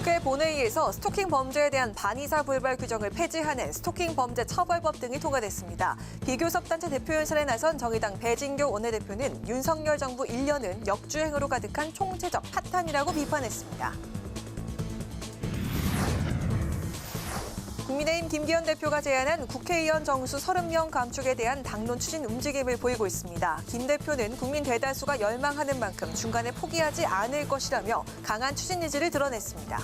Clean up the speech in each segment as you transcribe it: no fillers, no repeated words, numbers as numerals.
국회 본회의에서 스토킹 범죄에 대한 반의사 불발 규정을 폐지하는 스토킹 범죄 처벌법 등이 통과됐습니다. 비교섭단체 대표연설에 나선 정의당 배진교 원내대표는 윤석열 정부 1년은 역주행으로 가득한 총체적 파탄이라고 비판했습니다. 국민의힘 김기현 대표가 제안한 국회의원 정수 30명 감축에 대한 당론 추진 움직임을 보이고 있습니다. 김 대표는 국민 대다수가 열망하는 만큼 중간에 포기하지 않을 것이라며 강한 추진 의지를 드러냈습니다.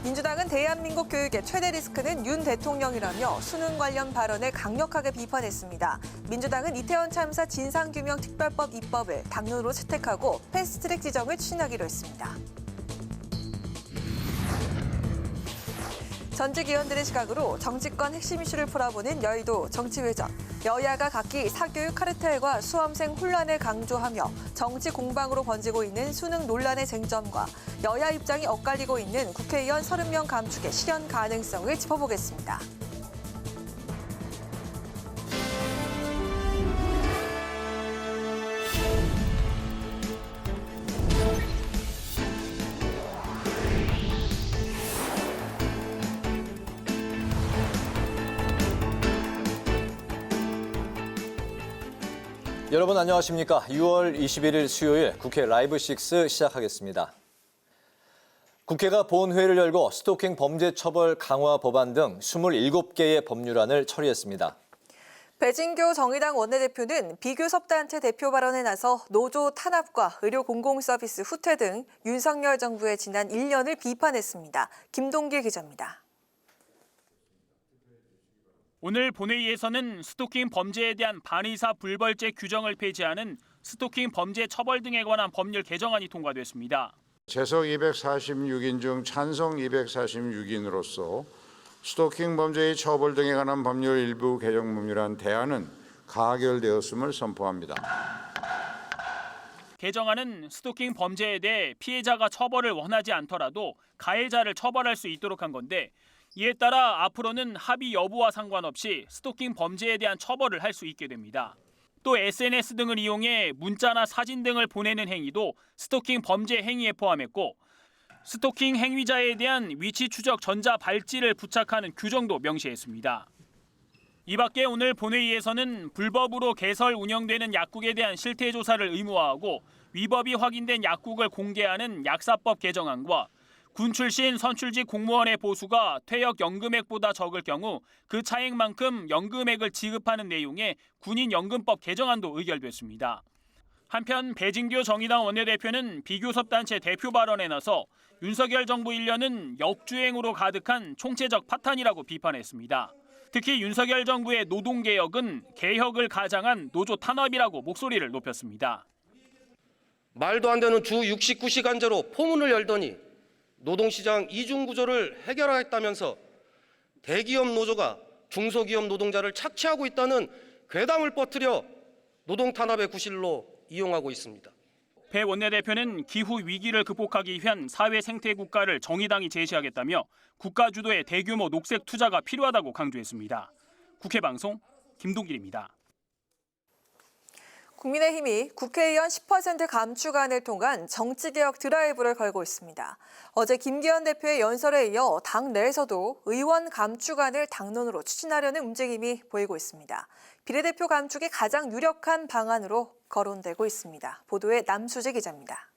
민주당은 대한민국 교육의 최대 리스크는 윤 대통령이라며 수능 관련 발언을 강력하게 비판했습니다. 민주당은 이태원 참사 진상규명 특별법 입법을 당론으로 채택하고 패스트트랙 지정을 추진하기로 했습니다. 전직 의원들의 시각으로 정치권 핵심 이슈를 풀어보는 여의도 정치회전. 여야가 각기 사교육 카르텔과 수험생 혼란을 강조하며 정치 공방으로 번지고 있는 수능 논란의 쟁점과 여야 입장이 엇갈리고 있는 국회의원 30명 감축의 실현 가능성을 짚어보겠습니다. 여러분 안녕하십니까? 6월 21일 수요일 국회 라이브 6 시작하겠습니다. 국회가 본회의를 열고 스토킹 범죄 처벌 강화 법안 등 27개의 법률안을 처리했습니다. 배진교 정의당 원내대표는 비교섭단체 대표 발언에 나서 노조 탄압과 의료 공공서비스 후퇴 등 윤석열 정부의 지난 1년을 비판했습니다. 김동길 기자입니다. 오늘 본회의에서는 스토킹 범죄에 대한 반의사 불벌죄 규정을 폐지하는 스토킹 범죄 처벌 등에 관한 법률 개정안이 통과됐습니다. 재석 246인 중 찬성 246인으로서 스토킹 범죄의 처벌 등에 관한 법률 일부 개정 법률안 대안은 가결되었음을 선포합니다. 개정안은 스토킹 범죄에 대해 피해자가 처벌을 원하지 않더라도 가해자를 처벌할 수 있도록 한 건데 이에 따라 앞으로는 합의 여부와 상관없이 스토킹 범죄에 대한 처벌을 할 수 있게 됩니다. 또 SNS 등을 이용해 문자나 사진 등을 보내는 행위도 스토킹 범죄 행위에 포함했고 스토킹 행위자에 대한 위치 추적 전자 발찌를 부착하는 규정도 명시했습니다. 이 밖에 오늘 본회의에서는 불법으로 개설 운영되는 약국에 대한 실태 조사를 의무화하고 위법이 확인된 약국을 공개하는 약사법 개정안과 군 출신 선출직 공무원의 보수가 퇴역 연금액보다 적을 경우 그 차액만큼 연금액을 지급하는 내용의 군인연금법 개정안도 의결됐습니다. 한편 배진교 정의당 원내대표는 비교섭단체 대표 발언에 나서 윤석열 정부 1년은 역주행으로 가득한 총체적 파탄이라고 비판했습니다. 특히 윤석열 정부의 노동개혁은 개혁을 가장한 노조 탄압이라고 목소리를 높였습니다. 말도 안 되는 주 69시간제로 포문을 열더니 노동시장 이중구조를 해결하겠다면서 대기업 노조가 중소기업 노동자를 착취하고 있다는 괴담을 퍼뜨려 노동탄압의 구실로 이용하고 있습니다. 배 원내대표는 기후 위기를 극복하기 위한 사회 생태 국가를 정의당이 제시하겠다며 국가 주도의 대규모 녹색 투자가 필요하다고 강조했습니다. 국회 방송 김동길입니다. 국민의힘이 국회의원 10% 감축안을 통한 정치개혁 드라이브를 걸고 있습니다. 어제 김기현 대표의 연설에 이어 당 내에서도 의원 감축안을 당론으로 추진하려는 움직임이 보이고 있습니다. 비례대표 감축이 가장 유력한 방안으로 거론되고 있습니다. 보도에 남수지 기자입니다.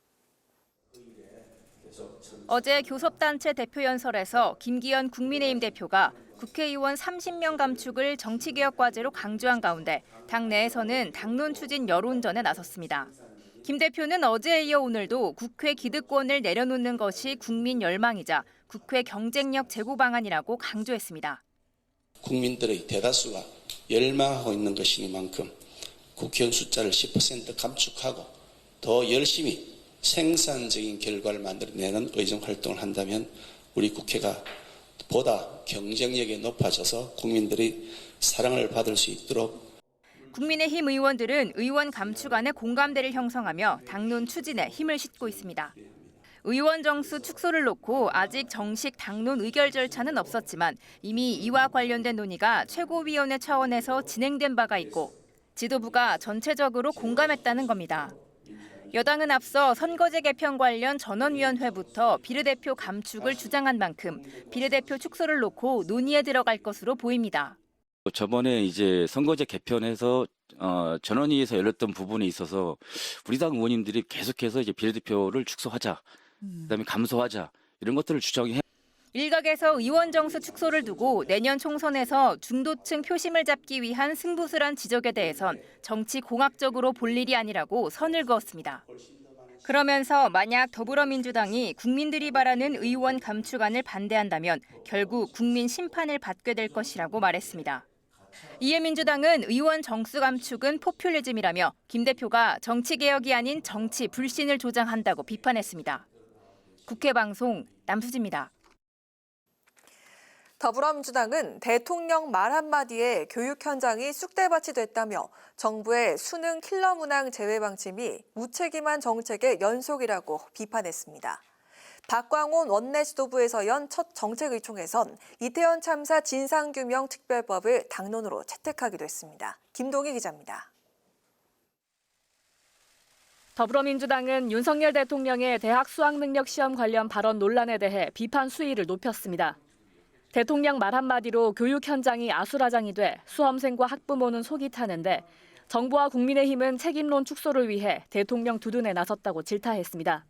어제 교섭단체 대표 연설에서 김기현 국민의힘 대표가 국회의원 30명 감축을 정치개혁 과제로 강조한 가운데 당 내에서는 당론 추진 여론전에 나섰습니다. 김 대표는 어제에 이어 오늘도 국회 기득권을 내려놓는 것이 국민 열망이자 국회 경쟁력 제고 방안이라고 강조했습니다. 국민들의 대다수가 열망하고 있는 것이니만큼 국회의원 숫자를 10% 감축하고 더 열심히 생산적인 결과를 만들어내는 의정활동을 한다면 우리 국회가 보다 경쟁력이 높아져서 국민들의 사랑을 받을 수 있도록. 국민의힘 의원들은 의원 감축안에 공감대를 형성하며 당론 추진에 힘을 싣고 있습니다. 의원 정수 축소를 놓고 아직 정식 당론 의결 절차는 없었지만 이미 이와 관련된 논의가 최고위원회 차원에서 진행된 바가 있고 지도부가 전체적으로 공감했다는 겁니다. 여당은 앞서 선거제 개편 관련 전원위원회부터 비례대표 감축을 주장한 만큼 비례대표 축소를 놓고 논의에 들어갈 것으로 보입니다. 저번에 이제 선거제 개편에서 전원위에서 열렸던 부분에 있어서 우리 당 의원님들이 계속해서 이제 비례대표를 축소하자, 그다음에 감소하자 이런 것들을 주장해. 일각에서 의원 정수 축소를 두고 내년 총선에서 중도층 표심을 잡기 위한 승부수란 지적에 대해선 정치 공학적으로 볼 일이 아니라고 선을 그었습니다. 그러면서 만약 더불어민주당이 국민들이 바라는 의원 감축안을 반대한다면 결국 국민 심판을 받게 될 것이라고 말했습니다. 이에 민주당은 의원 정수 감축은 포퓰리즘이라며 김 대표가 정치개혁이 아닌 정치 불신을 조장한다고 비판했습니다. 국회 방송 남수지입니다. 더불어민주당은 대통령 말 한마디에 교육 현장이 쑥대밭이 됐다며 정부의 수능 킬러 문항 제외 방침이 무책임한 정책의 연속이라고 비판했습니다. 박광온 원내지도부에서 연 첫 정책의총에선 이태원 참사 진상규명 특별법을 당론으로 채택하기도 했습니다. 김동희 기자입니다. 더불어민주당은 윤석열 대통령의 대학 수학능력 시험 관련 발언 논란에 대해 비판 수위를 높였습니다. 대통령 말 한마디로 교육 현장이 아수라장이 돼 수험생과 학부모는 속이 타는데 정부와 국민의힘은 책임론 축소를 위해 대통령 두둔에 나섰다고 질타했습니다.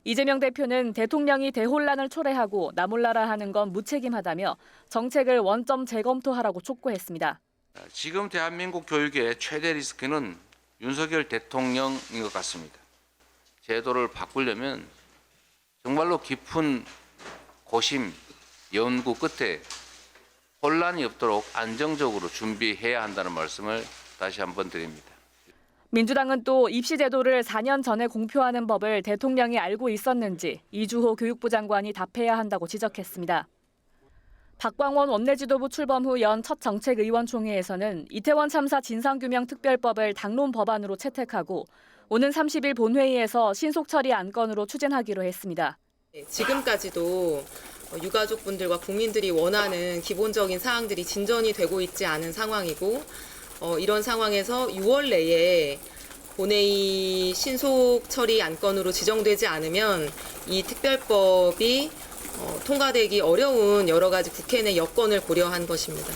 이재명 대표는 대통령이 대혼란을 초래하고 나몰라라 하는 건 무책임하다며 정책을 원점 재검토하라고 촉구했습니다. 지금 대한민국 교육의 최대 리스크는 윤석열 대통령인 것 같습니다. 제도를 바꾸려면 정말로 깊은 고심, 연구 끝에 혼란이 없도록 안정적으로 준비해야 한다는 말씀을 다시 한번 드립니다. 민주당은 또 입시 제도를 4년 전에 공표하는 법을 대통령이 알고 있었는지 이주호 교육부 장관이 답해야 한다고 지적했습니다. 박광원 원내지도부 출범 후 연 첫 정책의원총회에서는 이태원 참사 진상규명 특별법을 당론 법안으로 채택하고 오는 30일 본회의에서 신속 처리 안건으로 추진하기로 했습니다. 지금까지도 유가족분들과 국민들이 원하는 기본적인 사항들이 진전이 되고 있지 않은 상황이고 이런 상황에서 6월 내에 본회의 신속 처리 안건으로 지정되지 않으면 이 특별법이 통과되기 어려운 여러 가지 국회 내 여건을 고려한 것입니다.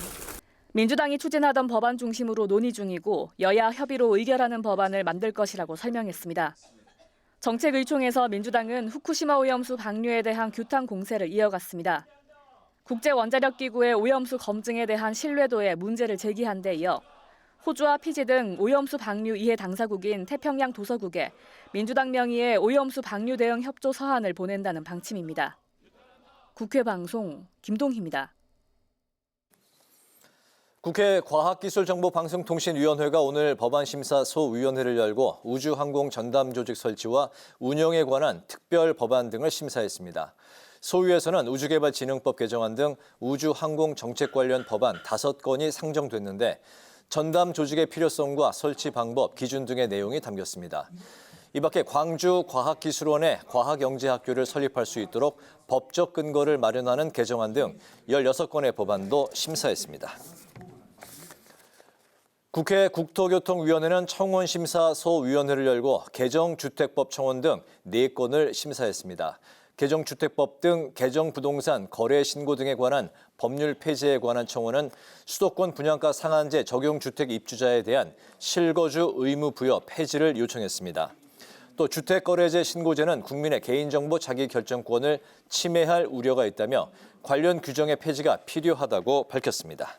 민주당이 추진하던 법안 중심으로 논의 중이고 여야 협의로 의결하는 법안을 만들 것이라고 설명했습니다. 정책의총에서 민주당은 후쿠시마 오염수 방류에 대한 규탄 공세를 이어갔습니다. 국제원자력기구의 오염수 검증에 대한 신뢰도에 문제를 제기한 데 이어 호주와 피지 등 오염수 방류 이해 당사국인 태평양 도서국에 민주당 명의의 오염수 방류 대응 협조 서한을 보낸다는 방침입니다. 국회 방송 김동희입니다. 국회 과학기술정보방송통신위원회가 오늘 법안심사 소위원회를 열고 우주항공 전담조직 설치와 운영에 관한 특별 법안 등을 심사했습니다. 소위에서는 우주개발진흥법 개정안 등 우주항공 정책 관련 법안 5건이 상정됐는데 전담 조직의 필요성과 설치 방법, 기준 등의 내용이 담겼습니다. 이 밖에 광주과학기술원에 과학영재학교를 설립할 수 있도록 법적 근거를 마련하는 개정안 등 16건의 법안도 심사했습니다. 국회 국토교통위원회는 청원심사소위원회를 열고 개정주택법 청원 등 4건을 심사했습니다. 개정주택법 등 개정부동산 거래 신고 등에 관한 법률 폐지에 관한 청원은 수도권 분양가 상한제 적용 주택 입주자에 대한 실거주 의무 부여 폐지를 요청했습니다. 또 주택거래제 신고제는 국민의 개인정보 자기결정권을 침해할 우려가 있다며 관련 규정의 폐지가 필요하다고 밝혔습니다.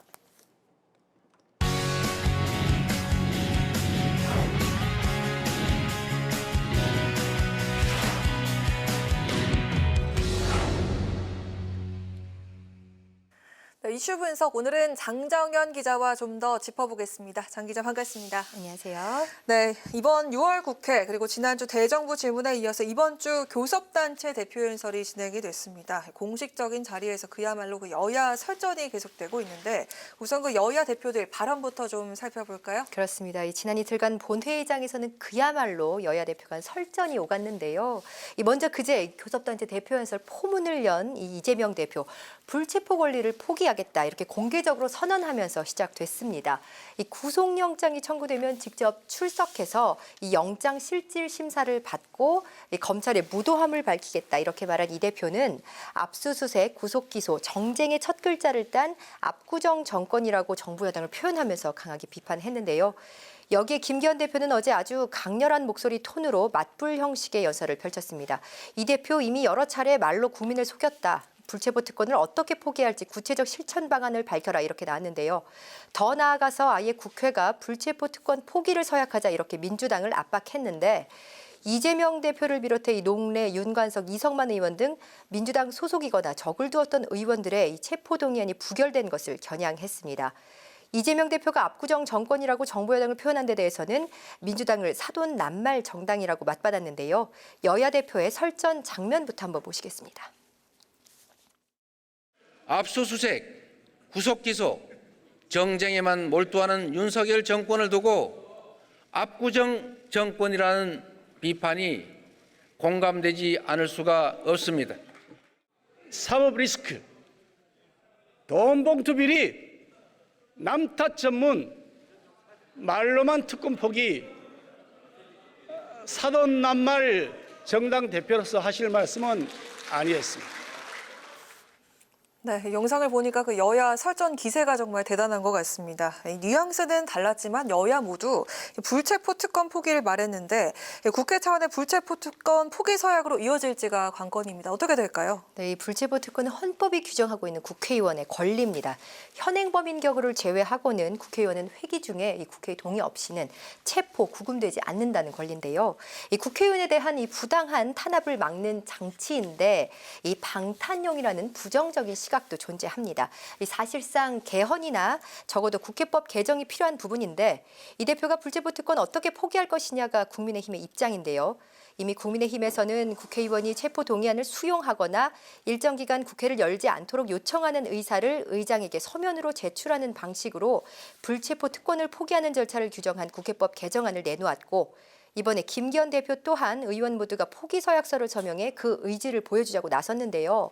네, 이슈 분석 오늘은 장정현 기자와 좀 더 짚어보겠습니다. 장 기자 반갑습니다. 안녕하세요. 네, 이번 6월 국회 그리고 지난주 대정부 질문에 이어서 이번 주 교섭단체 대표연설이 진행이 됐습니다. 공식적인 자리에서 그야말로 그 여야 설전이 계속되고 있는데 우선 그 여야 대표들 발언부터 좀 살펴볼까요? 그렇습니다. 지난 이틀간 본회의장에서는 그야말로 여야 대표 간 설전이 오갔는데요. 먼저 그제 교섭단체 대표연설 포문을 연 이 이재명 대표 불체포 권리를 포기하겠다 이렇게 공개적으로 선언하면서 시작됐습니다. 이 구속영장이 청구되면 직접 출석해서 이 영장 실질 심사를 받고 이 검찰의 무도함을 밝히겠다 이렇게 말한 이 대표는 압수수색, 구속기소, 정쟁의 첫 글자를 딴 압구정 정권이라고 정부 여당을 표현하면서 강하게 비판했는데요. 여기에 김기현 대표는 어제 아주 강렬한 목소리 톤으로 맞불 형식의 연설을 펼쳤습니다. 이 대표 이미 여러 차례 말로 국민을 속였다. 불체포 특권을 어떻게 포기할지 구체적 실천 방안을 밝혀라 이렇게 나왔는데요. 더 나아가서 아예 국회가 불체포 특권 포기를 서약하자 이렇게 민주당을 압박했는데 이재명 대표를 비롯해 이 농래, 윤관석, 이성만 의원 등 민주당 소속이거나 적을 두었던 의원들의 이 체포동의안이 부결된 것을 겨냥했습니다. 이재명 대표가 압구정 정권이라고 정부 여당을 표현한 데 대해서는 민주당을 사돈 낱말 정당이라고 맞받았는데요. 여야 대표의 설전 장면부터 한번 보시겠습니다. 압수수색, 구속기소, 정쟁에만 몰두하는 윤석열 정권을 두고 압구정 정권이라는 비판이 공감되지 않을 수가 없습니다. 사법 리스크, 돈봉투 비리, 남탓 전문, 말로만 특권 포기, 사돈 낱말 정당 대표로서 하실 말씀은 아니었습니다. 네, 영상을 보니까 그 여야 설전 기세가 정말 대단한 것 같습니다. 뉘앙스는 달랐지만 여야 모두 불체포 특권 포기를 말했는데 국회 차원의 불체포 특권 포기 서약으로 이어질지가 관건입니다. 어떻게 될까요? 네, 이 불체포 특권은 헌법이 규정하고 있는 국회의원의 권리입니다. 현행범인 경우를 제외하고는 국회의원은 회기 중에 이 국회의 동의 없이는 체포, 구금되지 않는다는 권리인데요. 이 국회의원에 대한 이 부당한 탄압을 막는 장치인데 이 방탄용이라는 부정적인 시각도 존재합니다. 사실상 개헌이나 적어도 국회법 개정이 필요한 부분인데 이 대표가 불체포 특권 어떻게 포기할 것이냐가 국민의힘의 입장인데요. 이미 국민의힘에서는 국회의원이 체포 동의안을 수용하거나 일정 기간 국회를 열지 않도록 요청하는 의사를 의장에게 서면으로 제출하는 방식으로 불체포 특권을 포기하는 절차를 규정한 국회법 개정안을 내놓았고 이번에 김기현 대표 또한 의원 모두가 포기 서약서를 서명해 그 의지를 보여주자고 나섰는데요.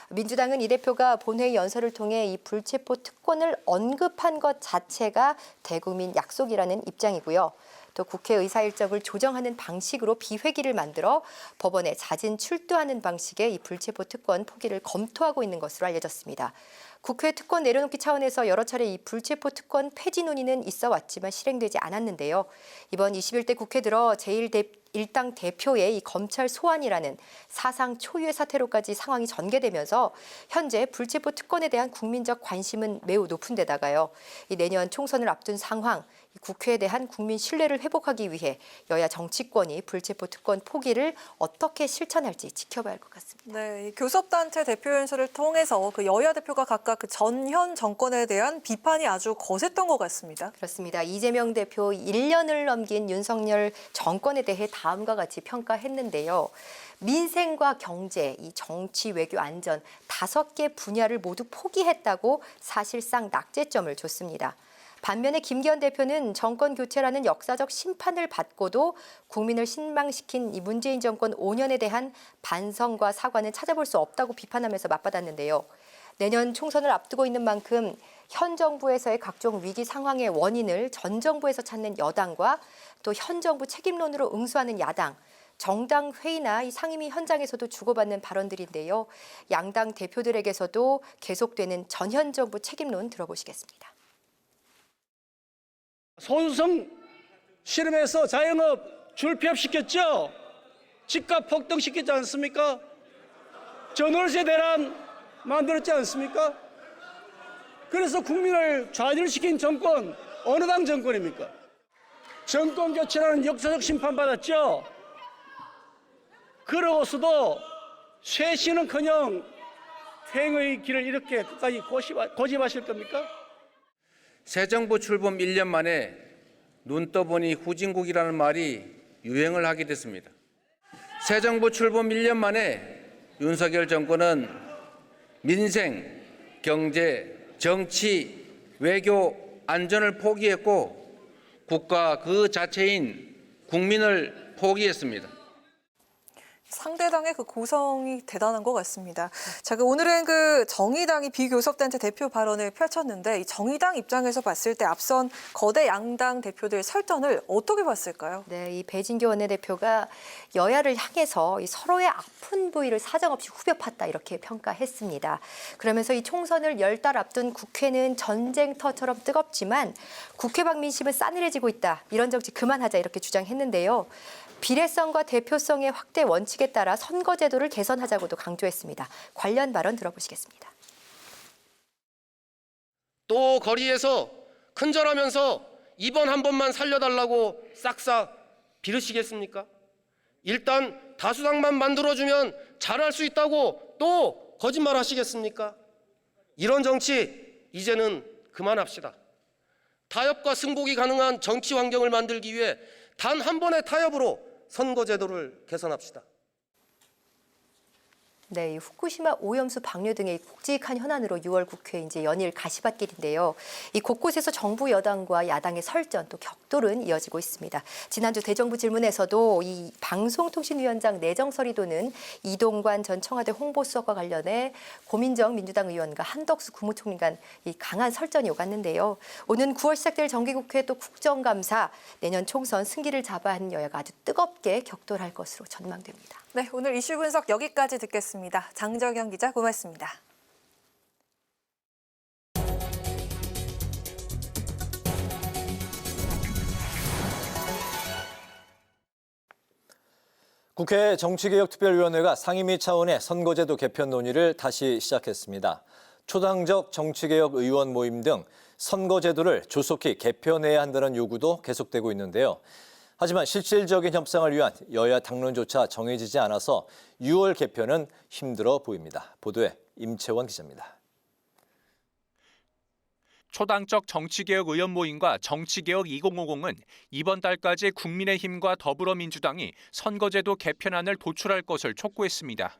민주당은 이 대표가 본회의 연설을 통해 이 불체포 특권을 언급한 것 자체가 대국민 약속이라는 입장이고요. 또 국회 의사 일정을 조정하는 방식으로 비회기를 만들어 법원에 자진 출두하는 방식의 이 불체포 특권 포기를 검토하고 있는 것으로 알려졌습니다. 국회 특권 내려놓기 차원에서 여러 차례 이 불체포 특권 폐지 논의는 있어 왔지만 실행되지 않았는데요. 이번 21대 국회 들어 제1당 대표의 이 검찰 소환이라는 사상 초유의 사태로까지 상황이 전개되면서 현재 불체포 특권에 대한 국민적 관심은 매우 높은 데다가요. 이 내년 총선을 앞둔 상황, 국회에 대한 국민 신뢰를 회복하기 위해 여야 정치권이 불체포 특권 포기를 어떻게 실천할지 지켜봐야 할 것 같습니다. 네, 교섭단체 대표 연설을 통해서 그 여야 대표가 각각 그 전현 정권에 대한 비판이 아주 거셌던 것 같습니다. 그렇습니다. 이재명 대표 1년을 넘긴 윤석열 정권에 대해 다음과 같이 평가했는데요. 민생과 경제, 이 정치, 외교, 안전 5개 분야를 모두 포기했다고 사실상 낙제점을 줬습니다. 반면에 김기현 대표는 정권 교체라는 역사적 심판을 받고도 국민을 실망시킨 이 문재인 정권 5년에 대한 반성과 사과는 찾아볼 수 없다고 비판하면서 맞받았는데요. 내년 총선을 앞두고 있는 만큼 현 정부에서의 각종 위기 상황의 원인을 전 정부에서 찾는 여당과 또 현 정부 책임론으로 응수하는 야당, 정당 회의나 이 상임위 현장에서도 주고받는 발언들인데요. 양당 대표들에게서도 계속되는 전현 정부 책임론 들어보시겠습니다. 소유성 실험에서 자영업 줄폐업시켰죠? 집값 폭등시키지 않습니까? 전월세 대란 만들었지 않습니까? 그래서 국민을 좌절시킨 정권, 어느 당 정권입니까? 정권 교체라는 역사적 심판받았죠? 그러고서도 쇄신은커녕 퇴행의 길을 이렇게 끝까지 고집하실 겁니까? 새 정부 출범 1년 만에 눈 떠보니 후진국이라는 말이 유행을 하게 됐습니다. 새 정부 출범 1년 만에 윤석열 정권은 민생, 경제, 정치, 외교, 안전을 포기했고 국가 그 자체인 국민을 포기했습니다. 상대당의 그 고성이 대단한 것 같습니다. 자, 오늘은 그 정의당이 비교섭단체 대표 발언을 펼쳤는데 이 정의당 입장에서 봤을 때 앞선 거대 양당 대표들의 설전을 어떻게 봤을까요? 네, 이 배진교 원내대표가 여야를 향해서 이 서로의 아픈 부위를 사정없이 후벼 팠다 이렇게 평가했습니다. 그러면서 이 총선을 10달 앞둔 국회는 전쟁터처럼 뜨겁지만 국회 밖 민심은 싸늘해지고 있다. 이런 정치 그만하자 이렇게 주장했는데요. 비례성과 대표성의 확대 원칙에 따라 선거제도를 개선하자고도 강조했습니다. 관련 발언 들어보시겠습니다. 또 거리에서 큰절하면서 이번 한 번만 살려달라고 싹싹 빌으시겠습니까? 일단 다수당만 만들어주면 잘할 수 있다고 또 거짓말 하시겠습니까? 이런 정치 이제는 그만합시다. 타협과 승복이 가능한 정치 환경을 만들기 위해 단 한 번의 타협으로 선거제도를 개선합시다. 네, 이 후쿠시마 오염수 방류 등의 굵직한 현안으로 6월 국회 이제 연일 가시밭길인데요. 이 곳곳에서 정부 여당과 야당의 설전 또 격돌은 이어지고 있습니다. 지난주 대정부 질문에서도 이 방송통신위원장 내정설이 도는 이동관 전 청와대 홍보수석과 관련해 고민정 민주당 의원과 한덕수 국무총리 간 이 강한 설전이 오갔는데요. 오는 9월 시작될 정기국회 또 국정감사, 내년 총선 승기를 잡아야 하는 여야가 아주 뜨겁게 격돌할 것으로 전망됩니다. 네, 오늘 이슈 분석 여기까지 듣겠습니다. 장정현 기자 고맙습니다. 국회 정치개혁특별위원회가 상임위 차원의 선거제도 개편 논의를 다시 시작했습니다. 초당적 정치개혁 의원 모임 등 선거제도를 조속히 개편해야 한다는 요구도 계속되고 있는데요. 하지만 실질적인 협상을 위한 여야 당론조차 정해지지 않아서 6월 개편은 힘들어 보입니다. 보도에 임채원 기자입니다. 초당적 정치개혁 의원 모임과 정치개혁 2050은 이번 달까지 국민의힘과 더불어민주당이 선거제도 개편안을 도출할 것을 촉구했습니다.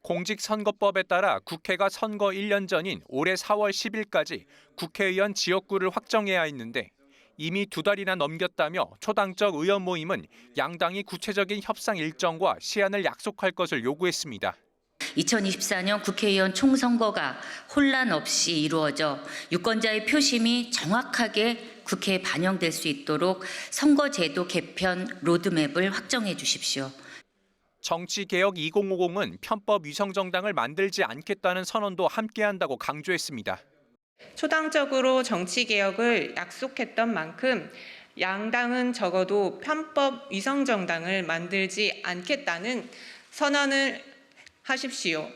공직선거법에 따라 국회가 선거 1년 전인 올해 4월 10일까지 국회의원 지역구를 확정해야 했는데 이미 2달이나 넘겼다며 초당적 의원 모임은 양당이 구체적인 협상 일정과 시한을 약속할 것을 요구했습니다. 2024년 국회의원 총선거가 혼란 없이 이루어져 유권자의 표심이 정확하게 국회에 반영될 수 있도록 선거제도 개편 로드맵을 확정해 주십시오. 정치개혁 2050은 편법 위성정당을 만들지 않겠다는 선언도 함께한다고 강조했습니다. 초당적으로 정치개혁을 약속했던 만큼 양당은 적어도 편법 위성정당을 만들지 않겠다는 선언을 하십시오.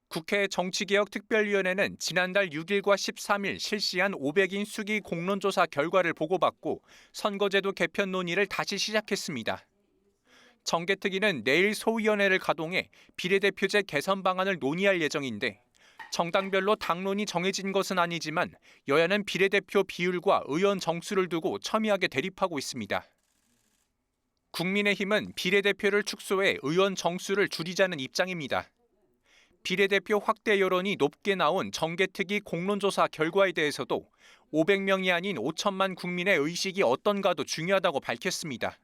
국회 정치개혁특별위원회는 지난달 6일과 13일 실시한 500인 수기 공론조사 결과를 보고받고 선거제도 개편 논의를 다시 시작했습니다. 정개특위는 내일 소위원회를 가동해 비례대표제 개선 방안을 논의할 예정인데 정당별로 당론이 정해진 것은 아니지만 여야는 비례대표 비율과 의원 정수를 두고 첨예하게 대립하고 있습니다. 국민의힘은 비례대표를 축소해 의원 정수를 줄이자는 입장입니다. 비례대표 확대 여론이 높게 나온 정개특위 공론조사 결과에 대해서도 500명이 아닌 5천만 국민의 의식이 어떤가도 중요하다고 밝혔습니다.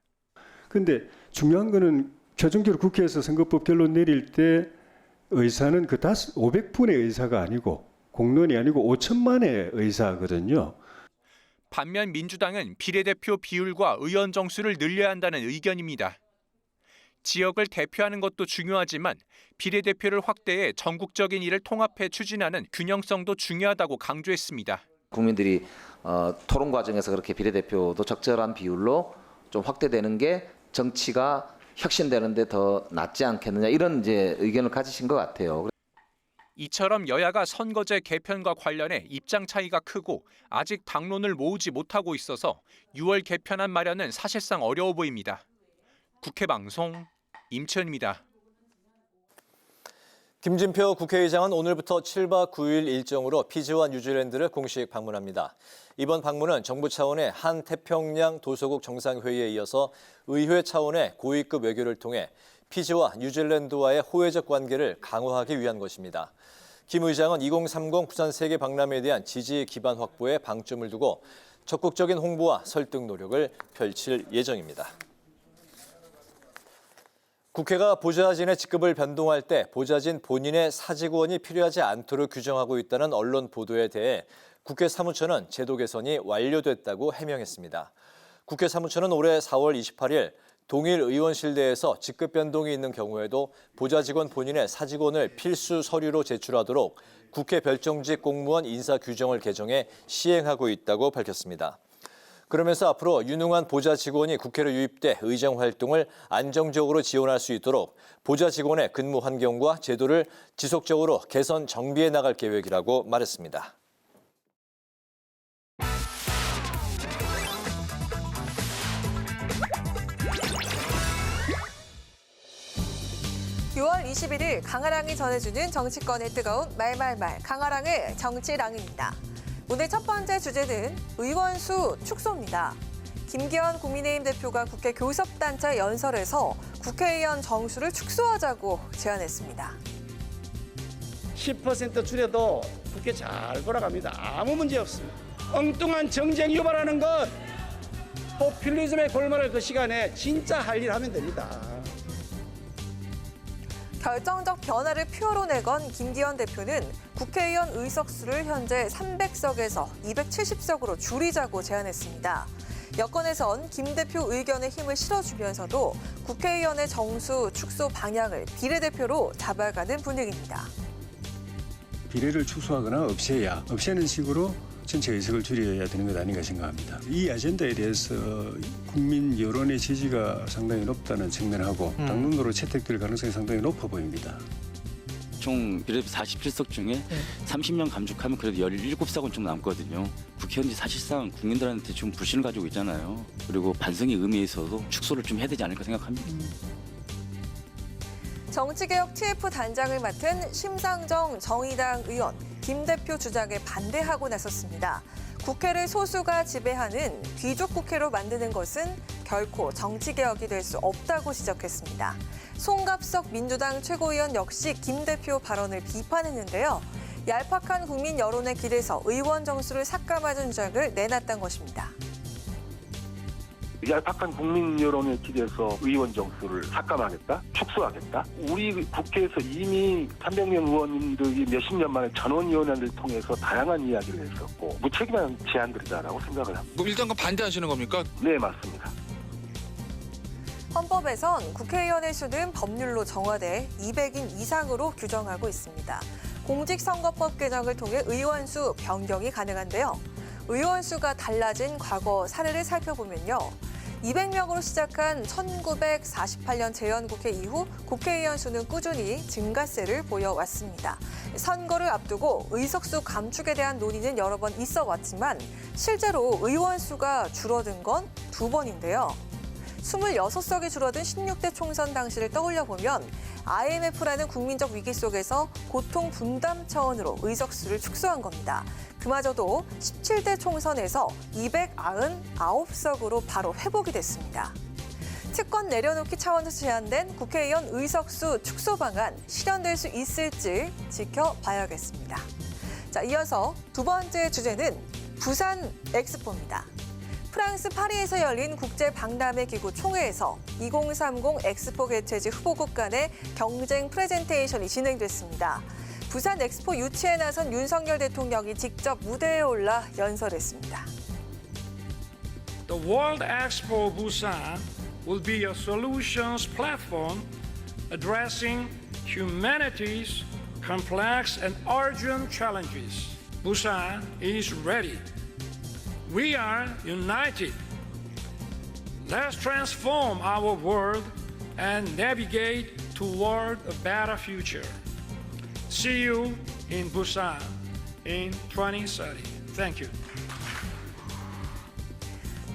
그런데 중요한 거는 최종적으로 국회에서 선거법 결론 내릴 때 의사는 그 500분의 의사가 아니고 공론이 아니고 5천만의 의사거든요. 반면 민주당은 비례대표 비율과 의원 정수를 늘려야 한다는 의견입니다. 지역을 대표하는 것도 중요하지만 비례대표를 확대해 전국적인 일을 통합해 추진하는 균형성도 중요하다고 강조했습니다. 국민들이 토론 과정에서 그렇게 비례대표도 적절한 비율로 좀 확대되는 게 정치가 혁신되는데 더 낫지 않겠느냐 이런 이제 의견을 가지신 것 같아요. 이처럼 여야가 선거제 개편과 관련해 입장 차이가 크고 아직 당론을 모으지 못하고 있어서 6월 개편안 마련은 사실상 어려워 보입니다. 국회 방송 임채원입니다. 김진표 국회의장은 오늘부터 7박 9일 일정으로 피지와 뉴질랜드를 공식 방문합니다. 이번 방문은 정부 차원의 한 태평양 도서국 정상회의에 이어서 의회 차원의 고위급 외교를 통해 피지와 뉴질랜드와의 호혜적 관계를 강화하기 위한 것입니다. 김 의장은 2030 부산 세계 박람회에 대한 지지 기반 확보에 방점을 두고 적극적인 홍보와 설득 노력을 펼칠 예정입니다. 국회가 보좌진의 직급을 변동할 때 보좌진 본인의 사직원이 필요하지 않도록 규정하고 있다는 언론 보도에 대해 국회 사무처는 제도 개선이 완료됐다고 해명했습니다. 국회 사무처는 올해 4월 28일 동일 의원실 내에서 직급 변동이 있는 경우에도 보좌직원 본인의 사직원을 필수 서류로 제출하도록 국회 별정직 공무원 인사 규정을 개정해 시행하고 있다고 밝혔습니다. 그러면서 앞으로 유능한 보좌 직원이 국회로 유입돼 의정 활동을 안정적으로 지원할 수 있도록 보좌 직원의 근무 환경과 제도를 지속적으로 개선 정비해 나갈 계획이라고 말했습니다. (6월 21일) 강아랑이 전해주는 정치권의 뜨거운 말말말 강아랑의 정치랑입니다. 오늘 첫 번째 주제는 의원 수 축소입니다. 김기현 국민의힘 대표가 국회 교섭단체 연설에서 국회의원 정수를 축소하자고 제안했습니다. 10% 줄여도 국회 잘 돌아갑니다. 아무 문제 없습니다. 엉뚱한 정쟁 유발하는 것, 포퓰리즘의 골mar을 그 시간에 진짜 할 일 하면 됩니다. 결정적 변화를 표로 내건 김기현 대표는 국회의원 의석수를 현재 300석에서 270석으로 줄이자고 제안했습니다. 여권에선 김 대표 의견에 힘을 실어주면서도 국회의원의 정수 축소 방향을 비례대표로 잡아가는 분위기입니다. 비례를 축소하거나 없애는 식으로 전체 의석을 줄여야 되는 것 아닌가 생각합니다. 이 아젠다에 대해서 국민 여론의 지지가 상당히 높다는 측면하고 당론으로 채택될 가능성이 상당히 높아 보입니다. 총 비례대표 47석 중에 30명 감축하면 그래도 17석은 좀 남거든요. 국회의원들이 사실상 국민들한테 좀 불신을 가지고 있잖아요. 그리고 반성의 의미에 있어서 축소를 좀 해야 되지 않을까 생각합니다. 정치개혁 TF 단장을 맡은 심상정 정의당 의원, 김 대표 주장에 반대하고 나섰습니다. 국회를 소수가 지배하는 귀족 국회로 만드는 것은 결코 정치개혁이 될 수 없다고 지적했습니다. 송갑석 민주당 최고위원 역시 김 대표 발언을 비판했는데요. 얄팍한 국민 여론에 기대서 의원 정수를 삭감하는 주장을 내놨던 것입니다. 얄팍한 국민 여론에 기대서 의원 정수를 삭감하겠다, 축소하겠다. 우리 국회에서 이미 300명 의원님들이 몇십 년 만에 전원위원회를 통해서 다양한 이야기를 했었고 무책임한 제안들이다라고 생각을 합니다. 일단 반대하시는 겁니까? 네, 맞습니다. 헌법에선 국회의원의 수는 법률로 정화돼 200인 이상으로 규정하고 있습니다. 공직선거법 개정을 통해 의원 수 변경이 가능한데요. 의원 수가 달라진 과거 사례를 살펴보면요. 200명으로 시작한 1948년 재연국회 이후 국회의원 수는 꾸준히 증가세를 보여왔습니다. 선거를 앞두고 의석수 감축에 대한 논의는 여러 번 있어 왔지만 실제로 의원 수가 줄어든 건 2번인데요. 26석이 줄어든 16대 총선 당시를 떠올려 보면 IMF라는 국민적 위기 속에서 고통 분담 차원으로 의석수를 축소한 겁니다. 그마저도 17대 총선에서 299석으로 바로 회복이 됐습니다. 특권 내려놓기 차원에서 제안된 국회의원 의석수 축소 방안 실현될 수 있을지 지켜봐야겠습니다. 자, 이어서 두 번째 주제는 부산 엑스포입니다. 프랑스 파리에서 열린 국제박람회 기구 총회에서 2030 엑스포 개최지 후보국 간의 경쟁 프레젠테이션이 진행됐습니다. 부산 엑스포 유치에 나선 윤석열 대통령이 직접 무대에 올라 연설했습니다. The World Expo Busan will be a solutions platform addressing humanity's complex and urgent challenges. Busan is ready. We are united. Let's transform our world and navigate toward a better future. See you in Busan in 2030. Thank you.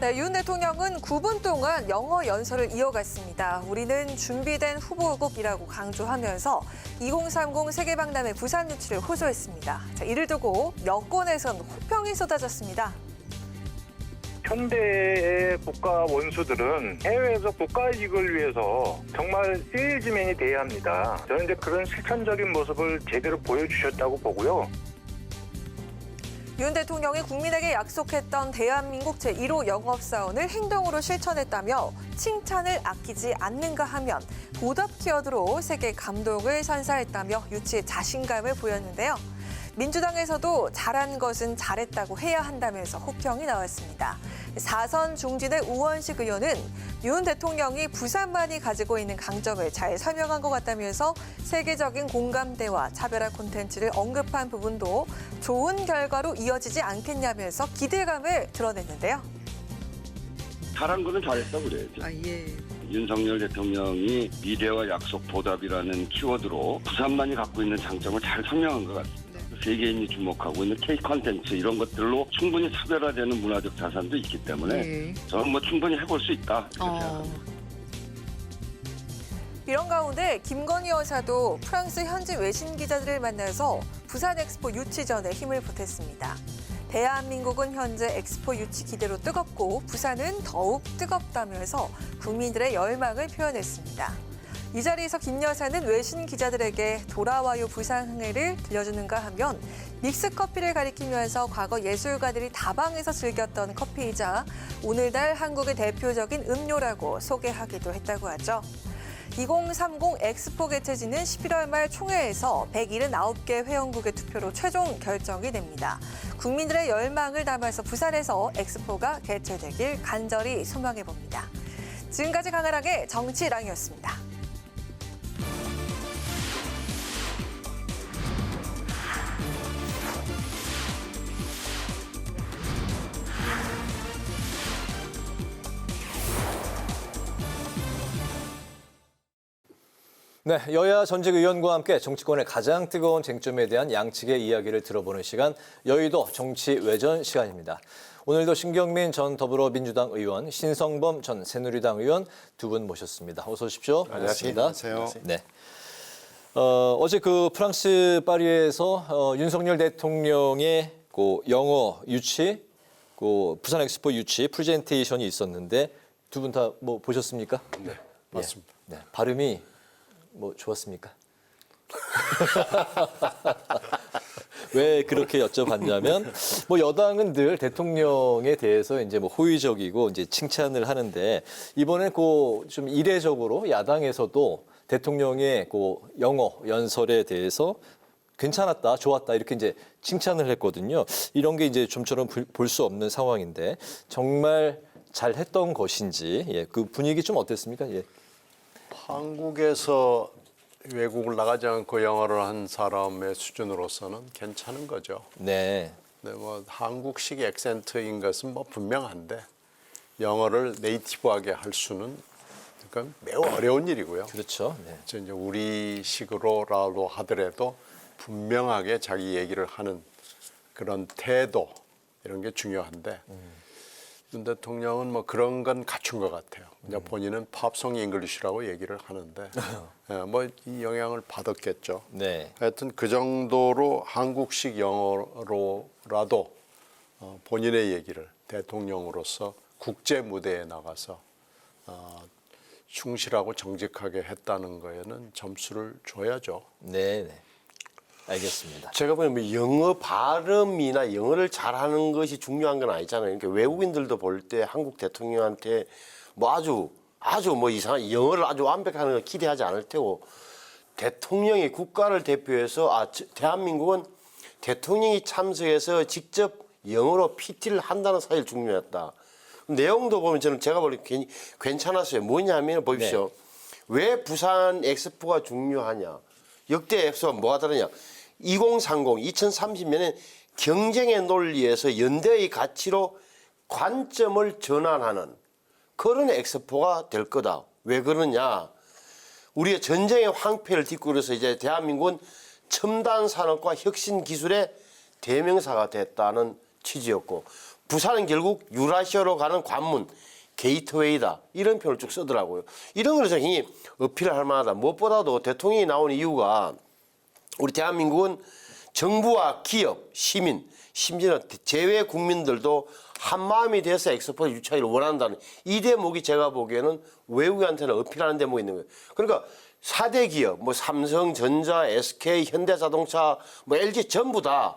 네, 윤 대통령은 9분 동안 영어 연설을 이어갔습니다. 우리는 준비된 후보국이라고 강조하면서 2030 세계박람회 부산 유치를 호소했습니다. 자, 이를 두고 여권에선 호평이 쏟아졌습니다. 현대의 국가 원수들은 해외에서 국가 이익을 위해서 정말 세일즈맨이 돼야 합니다. 저는 이제 그런 실천적인 모습을 제대로 보여주셨다고 보고요. 윤 대통령이 국민에게 약속했던 대한민국 제1호 영업사원을 행동으로 실천했다며 칭찬을 아끼지 않는가 하면 보답 키워드로 세계 감동을 선사했다며 유치의 자신감을 보였는데요. 민주당에서도 잘한 것은 잘했다고 해야 한다면서 호평이 나왔습니다. 4선 중진의 우원식 의원은 윤 대통령이 부산만이 가지고 있는 강점을 잘 설명한 것 같다면서 세계적인 공감대와 차별화 콘텐츠를 언급한 부분도 좋은 결과로 이어지지 않겠냐면서 기대감을 드러냈는데요. 잘한 거는 잘했다고 그래야죠. 윤석열 대통령이 미래와 약속 보답이라는 키워드로 부산만이 갖고 있는 장점을 잘 설명한 것 같습니다. 세계인이 주목하고 있는 K 콘텐츠 이런 것들로 충분히 차별화되는 문화적 자산도 있기 때문에 저는 뭐 충분히 해볼 수 있다. 이런 가운데 김건희 여사도 프랑스 현지 외신 기자들을 만나서 부산 엑스포 유치 전에 힘을 보탰습니다. 대한민국은 현재 엑스포 유치 기대로 뜨겁고 부산은 더욱 뜨겁다면서 국민들의 열망을 표현했습니다. 이 자리에서 김 여사는 외신 기자들에게 돌아와요 부산항해를 들려주는가 하면 믹스커피를 가리키면서 과거 예술가들이 다방에서 즐겼던 커피이자 오늘날 한국의 대표적인 음료라고 소개하기도 했다고 하죠. 2030 엑스포 개최지는 11월 말 총회에서 179개 회원국의 투표로 최종 결정이 됩니다. 국민들의 열망을 담아서 부산에서 엑스포가 개최되길 간절히 소망해봅니다. 지금까지 강하락의 정치랑이었습니다. 네, 여야 전직 의원과 함께 정치권의 가장 뜨거운 쟁점에 대한 양측의 이야기를 들어보는 시간, 여의도 정치 외전 시간입니다. 오늘도 신경민 전 더불어민주당 의원, 신성범 전 새누리당 의원 두 분 모셨습니다. 어서 오십시오. 반갑습니다. 안녕하세요. 네. 어제 그 프랑스 파리에서 윤석열 대통령의 그 영어 유치, 그 부산 엑스포 유치 프레젠테이션이 있었는데 두 분 다 뭐 보셨습니까? 네, 맞습니다. 네, 발음이 뭐 좋았습니까? 왜 그렇게 여쭤봤냐면 뭐 여당은 늘 대통령에 대해서 이제 뭐 호의적이고 이제 칭찬을 하는데 이번에 그 좀 이례적으로 야당에서도 대통령의 그 영어 연설에 대해서 괜찮았다, 좋았다 이렇게 이제 칭찬을 했거든요. 이런 게 이제 좀처럼 볼 수 없는 상황인데 정말 잘했던 것인지 예, 그 분위기 좀 어땠습니까? 예. 한국에서 외국을 나가지 않고 영어를 한 사람의 수준으로서는 괜찮은 거죠. 네. 네, 뭐 한국식 액센트인 것은 뭐 분명한데 영어를 네이티브하게 할 수는 그러니까 매우 어려운 일이고요. 그렇죠. 네. 이제 우리식으로라도 하더라도 분명하게 자기 얘기를 하는 그런 태도 이런 게 중요한데 윤 대통령은 뭐 그런 건 갖춘 것 같아요. 이제 본인은 팝송 잉글리시라고 얘기를 하는데 뭐 이 영향을 받았겠죠. 네. 하여튼 그 정도로 한국식 영어로라도 본인의 얘기를 대통령으로서 국제 무대에 나가서 충실하고 정직하게 했다는 거에는 점수를 줘야죠. 네, 네. 알겠습니다. 제가 보면 뭐 영어 발음이나 영어를 잘하는 것이 중요한 건 아니잖아요. 그러니까 외국인들도 볼 때 한국 대통령한테 뭐 아주 뭐 이상한 영어를 아주 완벽하는 걸 기대하지 않을 테고 대통령이 국가를 대표해서 대한민국은 대통령이 참석해서 직접 영어로 PT를 한다는 사실이 중요했다. 내용도 보면 제가 보기엔 괜히 괜찮았어요. 뭐냐면 보십시오. 네. 왜 부산 엑스포가 중요하냐. 역대 엑스포가 뭐가 다르냐. 2030년엔 경쟁의 논리에서 연대의 가치로 관점을 전환하는 그런 엑스포가 될 거다. 왜 그러냐. 우리의 전쟁의 황폐를 딛고 그래서 이제 대한민국은 첨단 산업과 혁신 기술의 대명사가 됐다는 취지였고 부산은 결국 유라시아로 가는 관문, 게이트웨이다. 이런 표현을 쭉 쓰더라고요. 이런 걸 굉장히 어필을 할 만하다. 무엇보다도 대통령이 나온 이유가 우리 대한민국은 정부와 기업, 시민, 심지어는 제외 국민들도 한마음이 돼서 엑스포 유치를 원한다는 이 대목이 제가 보기에는 외국인한테는 어필하는 대목이 있는 거예요. 그러니까 4대 기업, 뭐 삼성전자, SK, 현대자동차, 뭐 LG 전부 다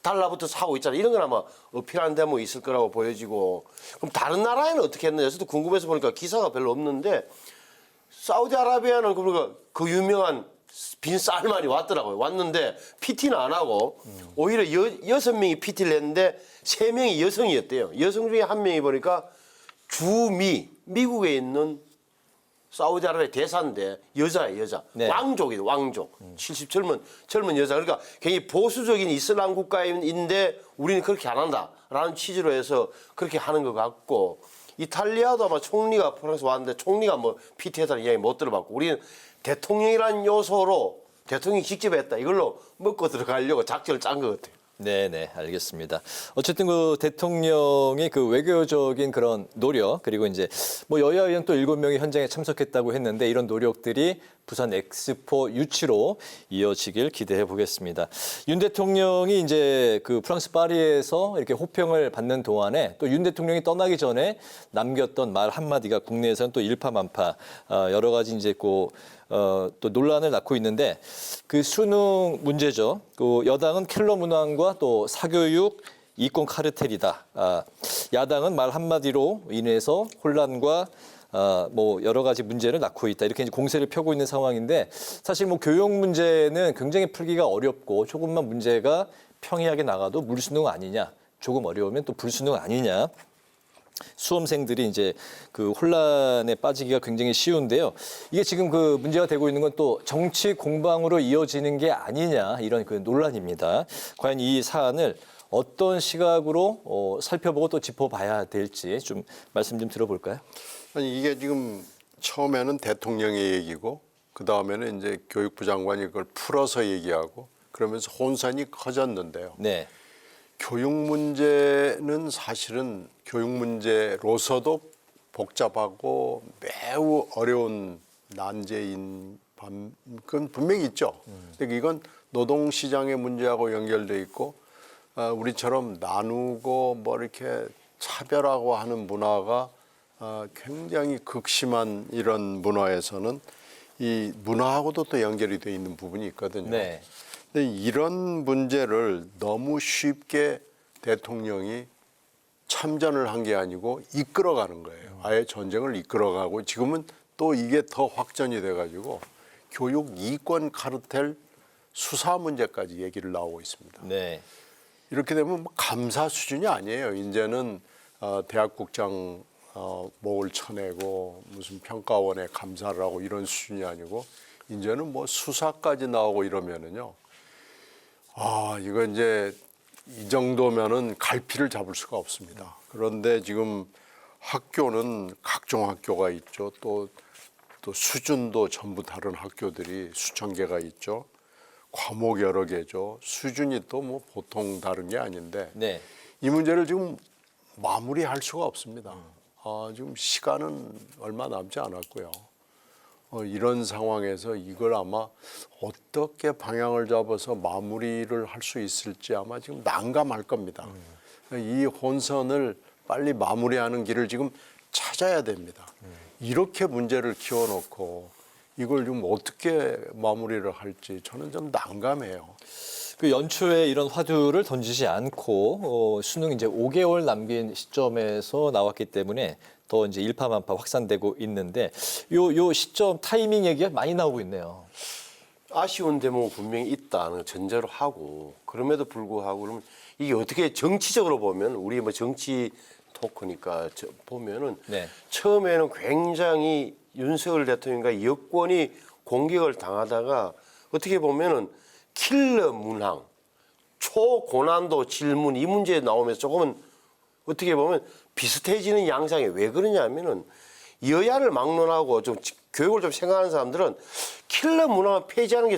달라붙어 사고 있잖아요. 이런 건 아마 어필하는 데 뭐 있을 거라고 보여지고. 그럼 다른 나라에는 어떻게 했느냐. 저도 궁금해서 보니까 기사가 별로 없는데 사우디아라비아는 그러니까 그 유명한 빈 살만이 왔더라고요. 왔는데 PT는 안 하고 오히려 6명이 PT를 했는데 3명이 여성이었대요. 여성 중에 1명이 보니까 미국에 있는 사우디아라비아 대사인데 여자예요, 여자. 네. 왕족이에요, 왕족. 70 젊은 여자. 그러니까 굉장히 보수적인 이슬람 국가인데 우리는 그렇게 안 한다라는 취지로 해서 그렇게 하는 것 같고 이탈리아도 아마 총리가 프랑스 왔는데 총리가 뭐 PT했다는 이야기 못 들어봤고 우리는 대통령이라는 요소로 대통령이 직접 했다. 이걸로 먹고 들어가려고 작전을 짠 것 같아요. 네네, 알겠습니다. 어쨌든 그 대통령의 그 외교적인 그런 노력, 그리고 이제 뭐 여야 의원 또 7명이 현장에 참석했다고 했는데 이런 노력들이 부산 엑스포 유치로 이어지길 기대해 보겠습니다. 윤 대통령이 이제 그 프랑스 파리에서 이렇게 호평을 받는 동안에 또 윤 대통령이 떠나기 전에 남겼던 말 한마디가 국내에서는 또 일파만파 여러 가지 이제 또 논란을 낳고 있는데 그 수능 문제죠. 그 여당은 킬러 문항과 또 사교육 이권 카르텔이다. 야당은 말 한마디로 인해서 혼란과 뭐 여러 가지 문제를 낳고 있다. 이렇게 이제 공세를 펴고 있는 상황인데 사실 뭐 교육 문제는 굉장히 풀기가 어렵고 조금만 문제가 평이하게 나가도 물수능 아니냐. 조금 어려우면 또 불수능 아니냐. 수험생들이 이제 그 혼란에 빠지기가 굉장히 쉬운데요. 이게 지금 그 문제가 되고 있는 건 또 정치 공방으로 이어지는 게 아니냐 이런 그 논란입니다. 과연 이 사안을 어떤 시각으로 살펴보고 또 짚어봐야 될지 좀 말씀 좀 들어볼까요? 아니 이게 지금 처음에는 대통령의 얘기고 그 다음에는 이제 교육부 장관이 그걸 풀어서 얘기하고 그러면서 혼선이 커졌는데요. 네. 교육 문제는 사실은 교육 문제로서도 복잡하고 매우 어려운 난제인 그건 분명히 있죠. 근데 이건 노동시장의 문제하고 연결돼 있고 우리처럼 나누고 뭐 이렇게 차별하고 하는 문화가 굉장히 극심한 이런 문화에서는 이 문화하고도 또 연결이 돼 있는 부분이 있거든요. 네. 근데 이런 문제를 너무 쉽게 대통령이 참전을 한 게 아니고 이끌어가는 거예요. 아예 전쟁을 이끌어가고 지금은 또 이게 더 확전이 돼가지고 교육 이권 카르텔 수사 문제까지 얘기를 나오고 있습니다. 네. 이렇게 되면 뭐 감사 수준이 아니에요. 이제는 대학국장 목을 쳐내고 무슨 평가원에 감사를 하고 이런 수준이 아니고 이제는 뭐 수사까지 나오고 이러면은요. 이거 이제 이 정도면은 갈피를 잡을 수가 없습니다. 그런데 지금 학교는 각종 학교가 있죠. 또 수준도 전부 다른 학교들이 수천 개가 있죠. 과목 여러 개죠. 수준이 또 뭐 보통 다른 게 아닌데 네. 이 문제를 지금 마무리할 수가 없습니다. 지금 시간은 얼마 남지 않았고요. 이런 상황에서 이걸 아마 어떻게 방향을 잡아서 마무리를 할 수 있을지 아마 지금 난감할 겁니다. 이 혼선을 빨리 마무리하는 길을 지금 찾아야 됩니다. 이렇게 문제를 키워놓고 이걸 좀 어떻게 마무리를 할지 저는 좀 난감해요. 그 연초에 이런 화두를 던지지 않고 수능 이제 5개월 남긴 시점에서 나왔기 때문에 더 이제 일파만파 확산되고 있는데 요 시점 타이밍 얘기가 많이 나오고 있네요. 아쉬운 대목은 분명히 있다는 전제로 하고 그럼에도 불구하고 그러면 이게 어떻게 정치적으로 보면 우리 뭐 정치 토크니까 보면은 네. 처음에는 굉장히 윤석열 대통령과 여권이 공격을 당하다가 어떻게 보면은 킬러 문항, 초고난도 질문 이 문제 나오면서 조금은 어떻게 보면 비슷해지는 양상이 왜 그러냐면은 여야를 막론하고 좀 교육을 좀 생각하는 사람들은 킬러 문항을 폐지하는 게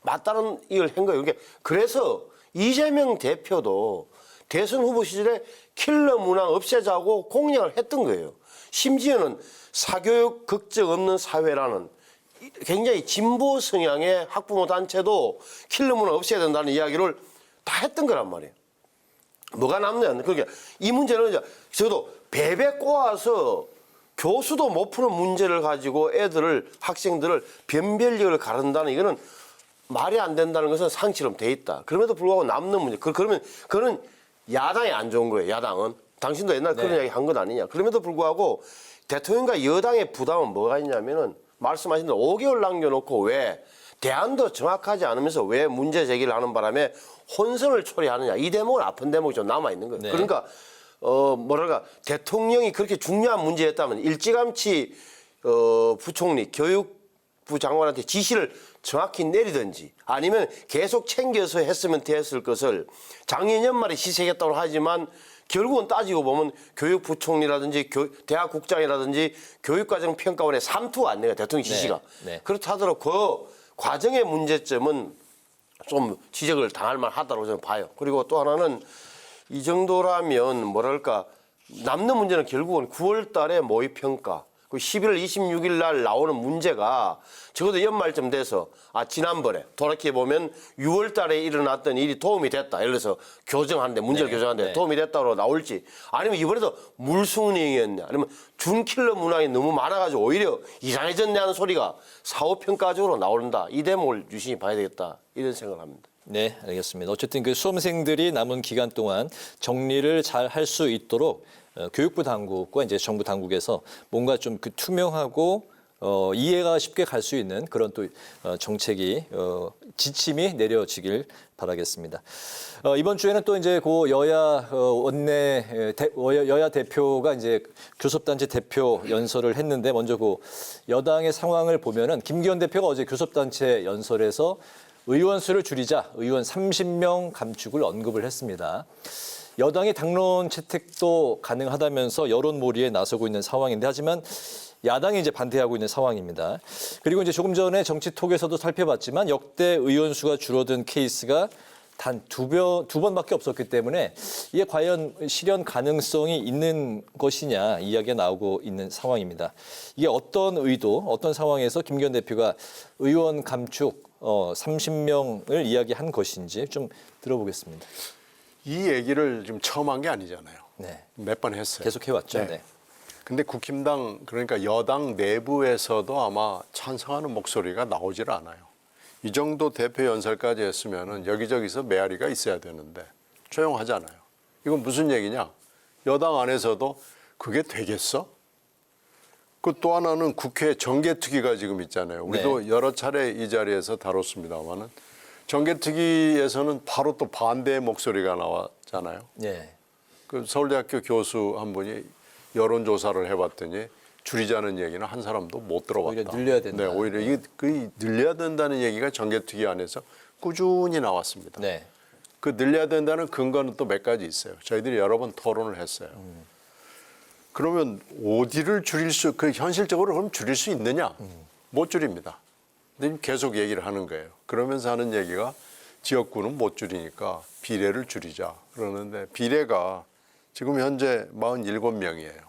맞다는 이걸 한 거예요. 그래서 이재명 대표도 대선 후보 시절에 킬러 문항 없애자고 공약을 했던 거예요. 심지어는 사교육 걱정 없는 사회라는 굉장히 진보 성향의 학부모 단체도 킬러 문항 없애야 된다는 이야기를 다 했던 거란 말이에요. 뭐가 남냐? 그러니까 이 문제는 이제 저도 베베 꼬아서 교수도 못 푸는 문제를 가지고 학생들을 변별력을 가른다는 이거는 말이 안 된다는 것은 상식처럼 돼 있다. 그럼에도 불구하고 남는 문제. 그러면 그거는 야당이 안 좋은 거예요. 야당은. 당신도 옛날 그런 이야기 한 것 아니냐. 그럼에도 불구하고 대통령과 여당의 부담은 뭐가 있냐면은 말씀하신 대로 5개월 남겨놓고 왜 대안도 정확하지 않으면서 왜 문제 제기를 하는 바람에 혼선을 초래하느냐. 이 대목은 아픈 대목이 좀 남아있는 거예요. 네. 그러니까 뭐랄까 대통령이 그렇게 중요한 문제였다면 일찌감치 부총리, 교육부 장관한테 지시를 정확히 내리든지 아니면 계속 챙겨서 했으면 됐을 것을 작년 연말에 시색했다고 하지만 결국은 따지고 보면 교육부총리라든지 대학국장이라든지 교육과정평가원의 3투가 안 돼요. 대통령 지시가. 네. 그렇다 하더라도 그 과정의 문제점은 좀 지적을 당할 만하다고 저는 봐요. 그리고 또 하나는 이 정도라면 뭐랄까 남는 문제는 결국은 9월 달에 모의평가 그 11월 26일 날 나오는 문제가 적어도 연말쯤 돼서 지난번에 돌이켜보면 6월 달에 일어났던 일이 도움이 됐다. 예를 들어서 교정하는데 문제를 교정하는데 도움이 됐다고 나올지 아니면 이번에도 물승링이었냐 아니면 준킬러 문항이 너무 많아가지고 오히려 이상해졌냐는 소리가 사후평가적으로 나온다. 이 대목을 유심히 봐야 되겠다. 이런 생각을 합니다. 네, 알겠습니다. 어쨌든 그 수험생들이 남은 기간 동안 정리를 잘 할 수 있도록 교육부 당국과 이제 정부 당국에서 뭔가 좀 그 투명하고 이해가 쉽게 갈 수 있는 그런 또 정책이 지침이 내려지길 바라겠습니다. 이번 주에는 또 이제 고 여야 여야 대표가 이제 교섭단체 대표 연설을 했는데 먼저 그 여당의 상황을 보면은 김기현 대표가 어제 교섭단체 연설에서 의원 수를 줄이자 의원 30명 감축을 언급을 했습니다. 여당이 당론 채택도 가능하다면서 여론몰이에 나서고 있는 상황인데 하지만 야당이 이제 반대하고 있는 상황입니다. 그리고 이제 조금 전에 정치톡에서도 살펴봤지만 역대 의원 수가 줄어든 케이스가 단 두 번밖에 없었기 때문에 이게 과연 실현 가능성이 있는 것이냐 이야기가 나오고 있는 상황입니다. 이게 어떤 의도, 어떤 상황에서 김기현 대표가 의원 감축 30명을 이야기한 것인지 좀 들어보겠습니다. 이 얘기를 지금 처음 한 게 아니잖아요. 네. 몇 번 했어요. 계속 해왔죠. 네. 근데 국힘당 그러니까 여당 내부에서도 아마 찬성하는 목소리가 나오질 않아요. 이 정도 대표 연설까지 했으면은 여기저기서 메아리가 있어야 되는데 조용하잖아요. 이건 무슨 얘기냐? 여당 안에서도 그게 되겠어? 그 또 하나는 국회 정개특위가 지금 있잖아요. 우리도 여러 차례 이 자리에서 다뤘습니다만은 정개특위에서는 바로 또 반대의 목소리가 나왔잖아요. 네. 그 서울대학교 교수 한 분이 여론조사를 해봤더니 줄이자는 얘기는 한 사람도 못 들어봤다. 오히려 늘려야 된다. 네, 오히려 이게 늘려야 된다는 얘기가 정개특위 안에서 꾸준히 나왔습니다. 네. 그 늘려야 된다는 근거는 또 몇 가지 있어요. 저희들이 여러 번 토론을 했어요. 그러면 어디를 현실적으로 그럼 줄일 수 있느냐? 못 줄입니다. 근데 계속 얘기를 하는 거예요. 그러면서 하는 얘기가 지역구는 못 줄이니까 비례를 줄이자. 그러는데 비례가 지금 현재 47명이에요.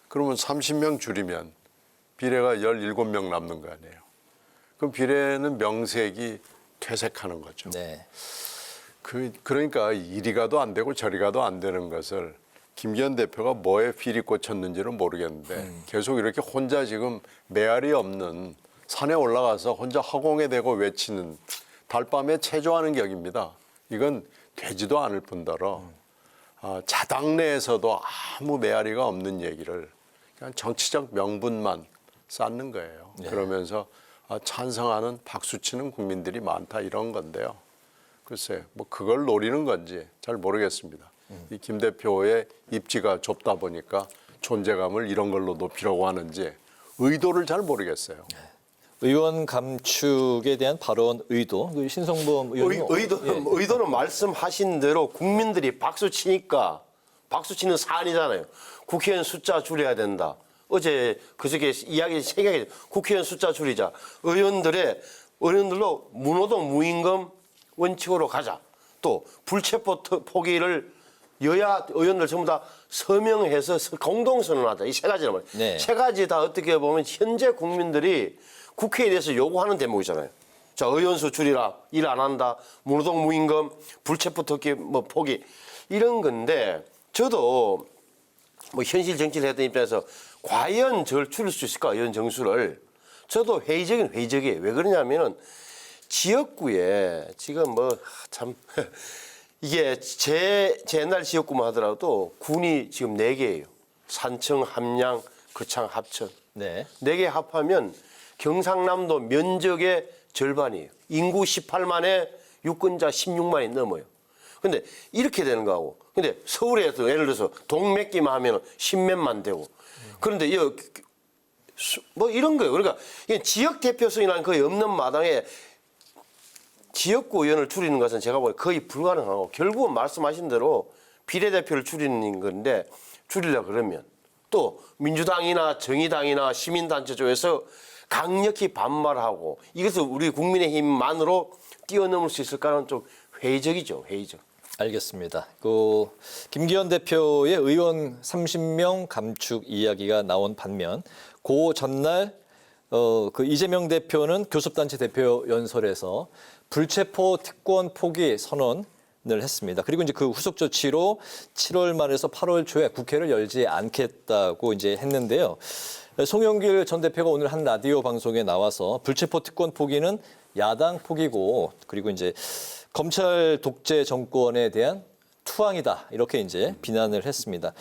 그러면 30명 줄이면 비례가 17명 남는 거 아니에요. 그럼 비례는 명색이 퇴색하는 거죠. 네. 그러니까 이리 가도 안 되고 저리 가도 안 되는 것을 김기현 대표가 뭐에 필이 꽂혔는지는 모르겠는데 계속 이렇게 혼자 지금 메아리 없는 산에 올라가서 혼자 허공에 대고 외치는 달밤에 체조하는 격입니다. 이건 되지도 않을 뿐더러 자당 내에서도 아무 메아리가 없는 얘기를 그냥 정치적 명분만 쌓는 거예요. 네. 그러면서 찬성하는 박수치는 국민들이 많다 이런 건데요. 글쎄 뭐 그걸 노리는 건지 잘 모르겠습니다. 이 김 대표의 입지가 좁다 보니까 존재감을 이런 걸로 높이려고 하는지 의도를 잘 모르겠어요. 의원 감축에 대한 발언 의도, 신성범 의원님. 의도는 말씀하신 대로 국민들이 박수 치니까 박수 치는 사안이잖아요. 국회의원 숫자 줄여야 된다. 어제 그저께 이야기 생각해 국회의원 숫자 줄이자. 의원들로 무노동 무임금 원칙으로 가자. 또 불체포 포기를 여야 의원들 전부 다 서명해서 공동 선언하자. 이 세 가지란 말이에요. 네. 세 가지 다 어떻게 보면 현재 국민들이 국회에 대해서 요구하는 대목이잖아요. 자, 의원수 줄이라, 일 안 한다, 무노동 무임금, 불체포 포기 이런 건데 저도 뭐 현실 정치를 했던 입장에서 과연 저걸 줄일 수 있을까 의원 정수를 저도 회의적이에요. 왜 그러냐면은 지역구에 지금 뭐 참 이게 제 옛날 지역구만 하더라도 군이 지금 4개예요. 산청, 함양, 거창, 합천. 네. 4개 합하면 경상남도 면적의 절반이에요. 인구 18만에 유권자 16만이 넘어요. 근데 이렇게 되는 거하고, 근데 서울에서 예를 들어서 동 몇 개만 하면 10몇만 되고, 그런데 뭐 이런 거예요. 그러니까 이게 지역 대표성이라는 거의 없는 마당에 지역구 의원을 줄이는 것은 제가 보기에 거의 불가능하고, 결국은 말씀하신 대로 비례대표를 줄이는 건데, 줄이려 그러면 또 민주당이나 정의당이나 시민단체 쪽에서 강력히 반발하고, 이것을 우리 국민의힘만으로 뛰어넘을 수 있을까는 좀 회의적이죠. 회의적. 알겠습니다. 김기현 대표의 의원 30명 감축 이야기가 나온 반면, 그 전날 이재명 대표는 교섭단체 대표 연설에서 불체포 특권 포기 선언을 했습니다. 그리고 이제 그 후속 조치로 7월 말에서 8월 초에 국회를 열지 않겠다고 이제 했는데요. 송영길 전 대표가 오늘 한 라디오 방송에 나와서 불체포 특권 포기는 야당 포기고, 그리고 이제 검찰 독재 정권에 대한 투항이다, 이렇게 이제 비난을 했습니다.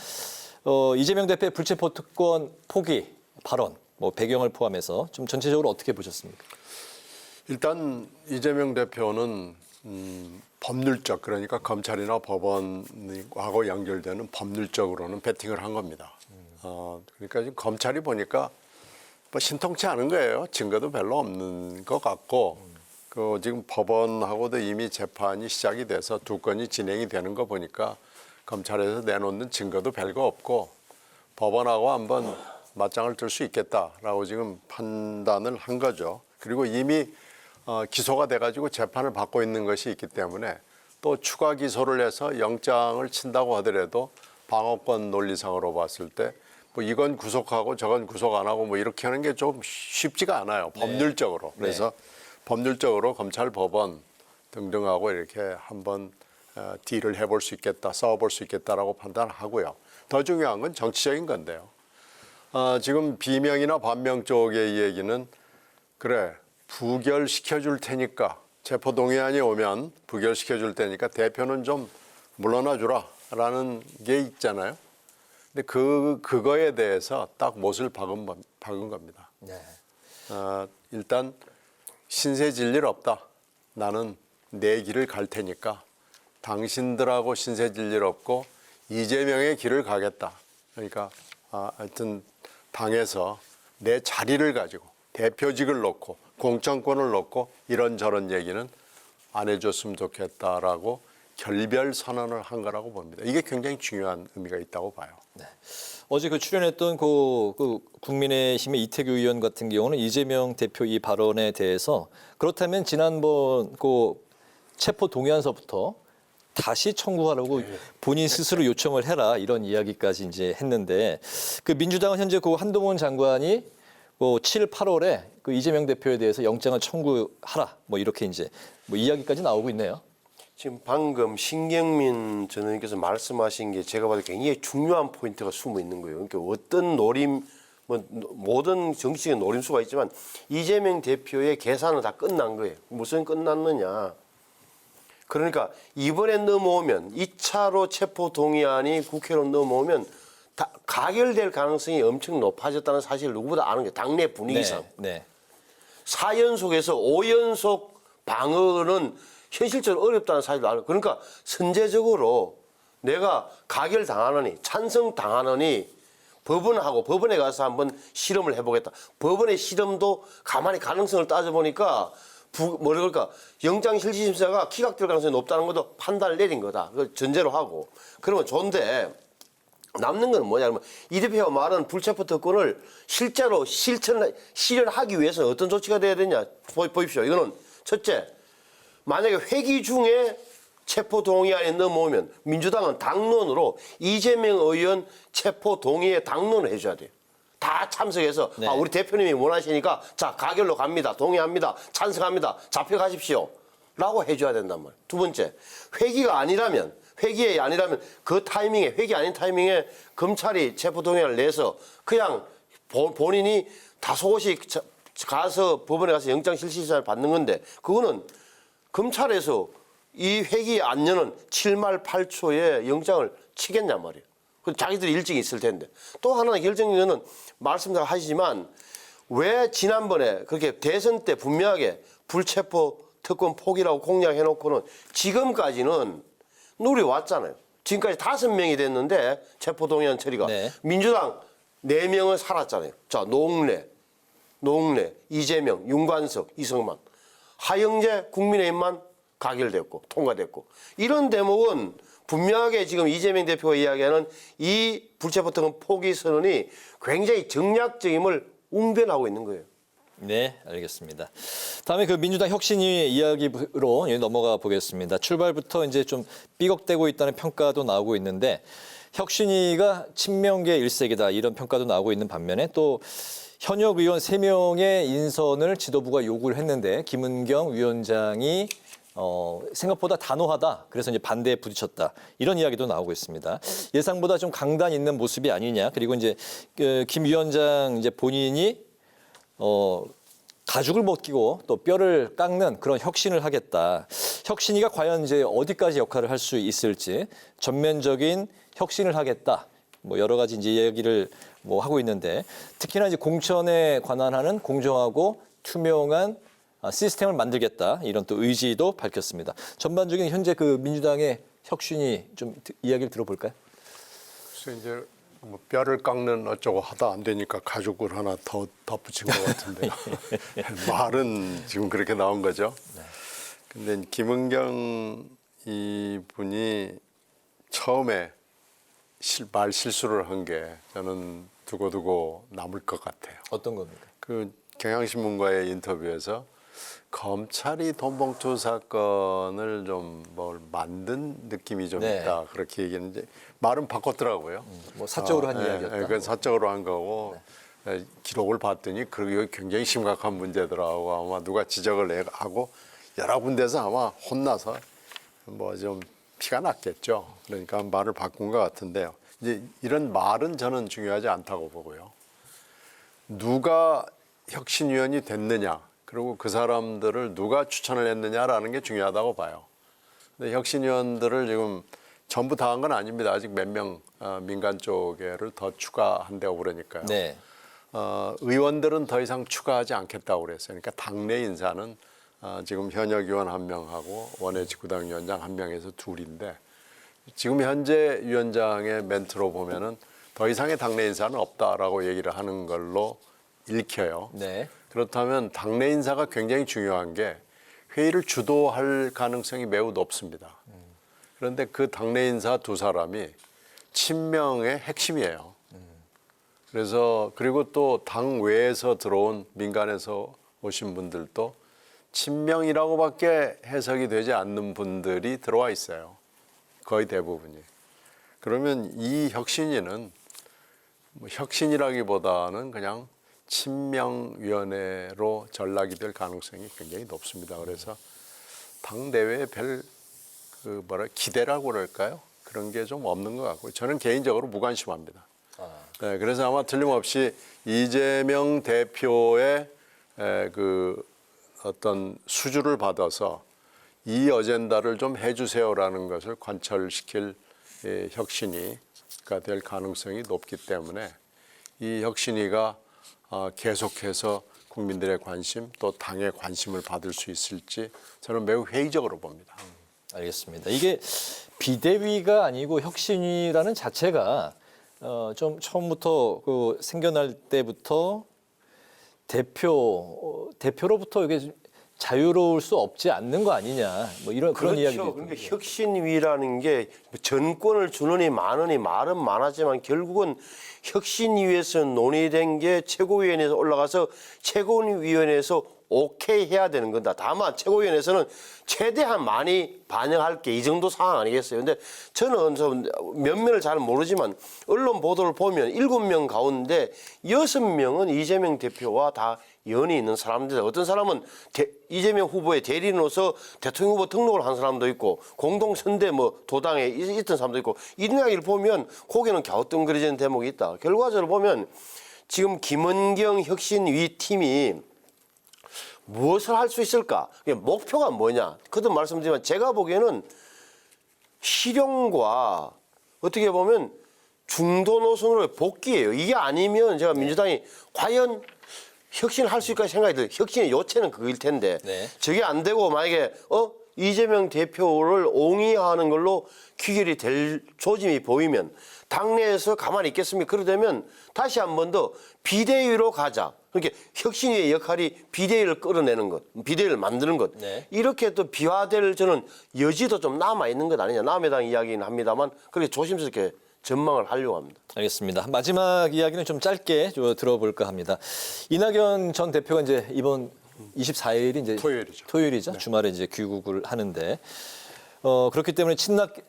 이재명 대표의 불체포 특권 포기 발언, 배경을 포함해서 좀 전체적으로 어떻게 보셨습니까? 일단 이재명 대표는 법률적, 그러니까 검찰이나 법원하고 연결되는 법률적으로는 배팅을 한 겁니다. 그러니까 지금 검찰이 보니까 뭐 신통치 않은 거예요. 증거도 별로 없는 것 같고, 지금 법원하고도 이미 재판이 시작이 돼서 2건이 진행이 되는 거 보니까 검찰에서 내놓는 증거도 별거 없고, 법원하고 한번 맞짱을 뜰 수 있겠다라고 지금 판단을 한 거죠. 그리고 이미 기소가 돼가지고 재판을 받고 있는 것이 있기 때문에, 또 추가 기소를 해서 영장을 친다고 하더라도 방어권 논리상으로 봤을 때 뭐 이건 구속하고 저건 구속 안 하고 뭐 이렇게 하는 게 좀 쉽지가 않아요. 법률적으로. 그래서 법률적으로 검찰, 법원 등등하고 이렇게 한번 딜을 해볼 수 있겠다, 싸워볼 수 있겠다라고 판단하고요. 더 중요한 건 정치적인 건데요. 지금 비명이나 반명 쪽의 얘기는, 그래, 부결시켜줄 테니까, 체포동의안이 오면 부결시켜줄 테니까 대표는 좀 물러나 주라라는 게 있잖아요. 근데 그거에 대해서 딱 못을 박은 겁니다. 네. 일단 신세 질 일 없다. 나는 내 길을 갈 테니까 당신들하고 신세 질 일 없고 이재명의 길을 가겠다. 그러니까 하여튼 당에서 내 자리를 가지고 대표직을 놓고 공천권을 놓고 이런저런 얘기는 안 해줬으면 좋겠다라고 결별 선언을 한 거라고 봅니다. 이게 굉장히 중요한 의미가 있다고 봐요. 네. 어제 출연했던 국민의힘의 이태규 의원 같은 경우는 이재명 대표 이 발언에 대해서, 그렇다면 지난번 체포 동의안서부터 다시 청구하라고 본인 스스로 요청을 해라, 이런 이야기까지 이제 했는데, 민주당은 현재 한동훈 장관이 7, 8월에 이재명 대표에 대해서 영장을 청구하라, 이렇게 이제 이야기까지 나오고 있네요. 지금 방금 신경민 전 의원께서 말씀하신 게 제가 봐도 굉장히 중요한 포인트가 숨어 있는 거예요. 그러니까 어떤 모든 정치적인 노림수가 있지만 이재명 대표의 계산은 다 끝난 거예요. 무슨 끝났느냐. 그러니까 이번에 넘어오면 2차로 체포동의안이 국회로 넘어오면 다 가결될 가능성이 엄청 높아졌다는 사실을 누구보다 아는 게 당내 분위기상. 네. 4연속에서 5연속 방어는 현실적으로 어렵다는 사실을 알아요. 그러니까 선제적으로 내가 가결당하느니 찬성당하느니 법원에 가서 한번 실험을 해보겠다. 법원의 실험도 가만히 가능성을 따져보니까 영장실질심사가 기각될 가능성이 높다는 것도 판단을 내린 거다. 그걸 전제로 하고. 그러면 좋은데 남는 건 뭐냐 그러면 이 대표가 말하는 불체포 특권을 실제로 실현하기 위해서는 어떤 조치가 돼야 되냐. 보십시오. 이거는 첫째, 만약에 회기 중에 체포 동의안에 넘어오면 민주당은 당론으로 이재명 의원 체포 동의에 당론을 해줘야 돼요. 다 참석해서 네. 우리 대표님이 원하시니까 자 가결로 갑니다. 동의합니다. 찬성합니다. 잡혀가십시오. 라고 해줘야 된단 말이에요. 두 번째, 회기에 아니라면 그 타이밍에, 회기 아닌 타이밍에 검찰이 체포 동의안을 내서 그냥 본인이 다소곳이 가서 법원에 가서 영장실시사를 받는 건데 그거는 검찰에서 이 회기 안년은 7말 8초에 영장을 치겠냔 말이에요. 그 자기들이 일정이 있을 텐데. 또 하나 결정적인 말씀하시지만 왜 지난번에 그렇게 대선 때 분명하게 불체포 특권 포기라고 공약해놓고는 지금까지는 누려왔잖아요. 지금까지 5명이 됐는데 체포동의안 처리가. 네. 민주당 4명은 살았잖아요. 자, 노웅래, 이재명, 윤관석, 이성만. 하영재, 국민의힘만 가결됐고 통과됐고. 이런 대목은 분명하게 지금 이재명 대표가 이야기하는 이 불체포 특권 포기 선언이 굉장히 정략적임을 웅변하고 있는 거예요. 네, 알겠습니다. 다음에 그 민주당 혁신위 이야기로 넘어가 보겠습니다. 출발부터 이제 좀 삐걱대고 있다는 평가도 나오고 있는데 혁신위가 친명계 일색이다 이런 평가도 나오고 있는 반면에 또 현역 의원 3명의 인선을 지도부가 요구를 했는데 김은경 위원장이 생각보다 단호하다. 그래서 이제 반대에 부딪혔다. 이런 이야기도 나오고 있습니다. 예상보다 좀 강단 있는 모습이 아니냐. 그리고 이제 김 위원장 이제 본인이 가죽을 못 끼고 또 뼈를 깎는 그런 혁신을 하겠다. 혁신이가 과연 이제 어디까지 역할을 할 수 있을지 전면적인 혁신을 하겠다. 뭐 여러 가지 이제 이야기를 뭐 하고 있는데 특히나 이제 공천에 관한하는 공정하고 투명한 시스템을 만들겠다. 이런 또 의지도 밝혔습니다. 전반적인 현재 그 민주당의 혁신이 좀 이야기를 들어볼까요? 그래서 이제 뭐 뼈를 깎는 어쩌고 하다 안 되니까 가죽을 하나 더 덧붙인 것 같은데요. 말은 지금 그렇게 나온 거죠. 근데 김은경 이분이 처음에 말 실수를 한 게 저는 두고두고 남을 것 같아요. 어떤 겁니까? 그 경향신문과의 인터뷰에서 검찰이 돈봉투 사건을 좀 뭘 만든 느낌이 좀 네. 있다 그렇게 얘기했는데 말은 바꿨더라고요. 뭐 사적으로 한 이야기였다. 그건 사적으로 한 거고 기록을 봤더니 그게 굉장히 심각한 문제더라고. 아마 누가 지적을 하고 여러 군데서 아마 혼나서 뭐 좀 피가 났겠죠. 그러니까 말을 바꾼 것 같은데요. 이제 이런 말은 저는 중요하지 않다고 보고요. 누가 혁신위원이 됐느냐, 그리고 그 사람들을 누가 추천을 했느냐라는 게 중요하다고 봐요. 근데 혁신위원들을 지금 전부 다 한 건 아닙니다. 아직 몇 명 민간 쪽에를 더 추가한다고 그러니까요. 네. 의원들은 더 이상 추가하지 않겠다고 그랬어요. 그러니까 당내 인사는 지금 현역 의원 1명하고 원외 직구당 위원장 1명에서 2인데 지금 현재 위원장의 멘트로 보면은 더 이상의 당내 인사는 없다라고 얘기를 하는 걸로 읽혀요. 네. 그렇다면 당내 인사가 굉장히 중요한 게 회의를 주도할 가능성이 매우 높습니다. 그런데 그 당내 인사 2사람이 친명의 핵심이에요. 그래서 그리고 또 당 외에서 들어온 민간에서 오신 분들도 친명이라고밖에 해석이 되지 않는 분들이 들어와 있어요. 거의 대부분이. 그러면 이 혁신위는 뭐 혁신이라기보다는 그냥 친명위원회로 전락이 될 가능성이 굉장히 높습니다. 그래서 당 내외에 별 기대라고 그럴까요? 그런 게 좀 없는 것 같고요. 저는 개인적으로 무관심합니다. 네, 그래서 아마 틀림없이 이재명 대표의 그 어떤 수주를 받아서 이 어젠다를 좀 해주세요라는 것을 관철시킬 혁신위가 될 가능성이 높기 때문에 이 혁신위가 계속해서 국민들의 관심 또 당의 관심을 받을 수 있을지 저는 매우 회의적으로 봅니다. 알겠습니다. 이게 비대위가 아니고 혁신위라는 자체가 좀 처음부터 그 생겨날 때부터 대표로부터 이게 자유로울 수 없지 않는 거 아니냐 뭐 이런 그런 이야기도 그러니까 혁신위라는 게 전권을 주느니 마느니 말은 많았지만 결국은 혁신위에서 논의된 게 최고위원회에서 올라가서 최고위원회에서 오케이 해야 되는 건다. 다만 최고위원회에서는 최대한 많이 반영할 게 이 정도 상황 아니겠어요. 근데 저는 좀 면면을 잘 모르지만 언론 보도를 보면 7명 가운데 6명은 이재명 대표와 다 연이 있는 사람들. 어떤 사람은 이재명 후보의 대리인으로서 대통령 후보 등록을 한 사람도 있고 공동선대 도당에 있던 사람도 있고 이런 이야기를 보면 고개는 갸우뚱거리는 대목이 있다. 결과적으로 보면 지금 김은경 혁신위 팀이 무엇을 할 수 있을까? 목표가 뭐냐? 그도 말씀드리지만 제가 보기에는 실용과 어떻게 보면 중도 노선으로 복귀예요. 이게 아니면 제가 민주당이 과연 혁신을 할 수 있을까 생각이 들어요. 혁신의 요체는 그거일 텐데 저게 안 되고 만약에 이재명 대표를 옹이하는 걸로 귀결이 될 조짐이 보이면 당내에서 가만히 있겠습니까? 그러다면 다시 한 번 더 비대위로 가자. 그렇게 혁신위의 역할이 비대위를 끌어내는 것, 비대위를 만드는 것. 이렇게 또 비화될 저는 여지도 좀 남아있는 것 아니냐. 남해당 이야기는 합니다만 그렇게 조심스럽게 전망을 하려고 합니다. 알겠습니다. 마지막 이야기는 좀 짧게 들어볼까 합니다. 이낙연 전 대표가 이제 이번 24일이 이제 토요일이죠. 주말에 이제 귀국을 하는데 그렇기 때문에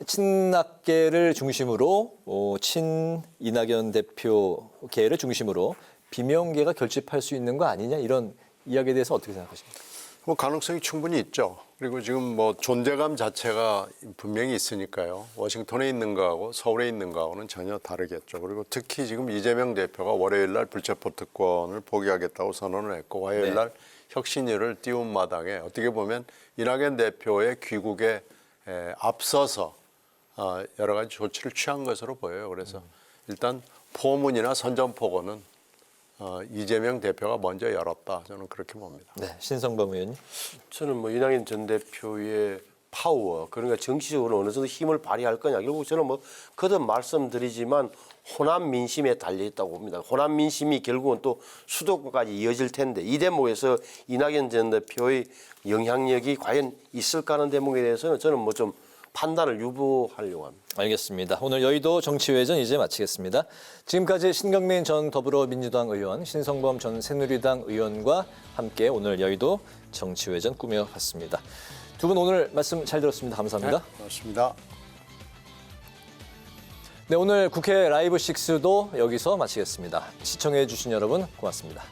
친낙계를 중심으로 친 이낙연 대표계를 중심으로 비명계가 결집할 수 있는 거 아니냐 이런 이야기에 대해서 어떻게 생각하십니까? 뭐 가능성이 충분히 있죠. 그리고 지금 뭐 존재감 자체가 분명히 있으니까요. 워싱턴에 있는 거하고 서울에 있는 거하고는 전혀 다르겠죠. 그리고 특히 지금 이재명 대표가 월요일 날 불체포 특권을 포기하겠다고 선언을 했고 화요일 날 혁신위를 띄운 마당에 어떻게 보면 이낙연 대표의 귀국에 앞서서 여러 가지 조치를 취한 것으로 보여요. 그래서 일단 포문이나 선전포고는 이재명 대표가 먼저 열었다. 저는 그렇게 봅니다. 네, 신성범 의원님. 저는 뭐 이낙연 전 대표의 파워, 그러니까 정치적으로 어느 정도 힘을 발휘할 거냐. 결국 저는 뭐 거듭 말씀드리지만 호남 민심에 달려 있다고 봅니다. 호남 민심이 결국은 또 수도권까지 이어질 텐데 이 대목에서 이낙연 전 대표의 영향력이 과연 있을까 하는 대목에 대해서는 저는 뭐 좀 판단을 유보하려고 합니다. 알겠습니다. 오늘 여의도 정치회전 이제 마치겠습니다. 지금까지 신경민 전 더불어민주당 의원, 신성범 전 새누리당 의원과 함께 오늘 여의도 정치회전 꾸며봤습니다. 두 분 오늘 말씀 잘 들었습니다. 감사합니다. 네, 고맙습니다. 네, 오늘 국회 라이브 6도 여기서 마치겠습니다. 시청해 주신 여러분 고맙습니다.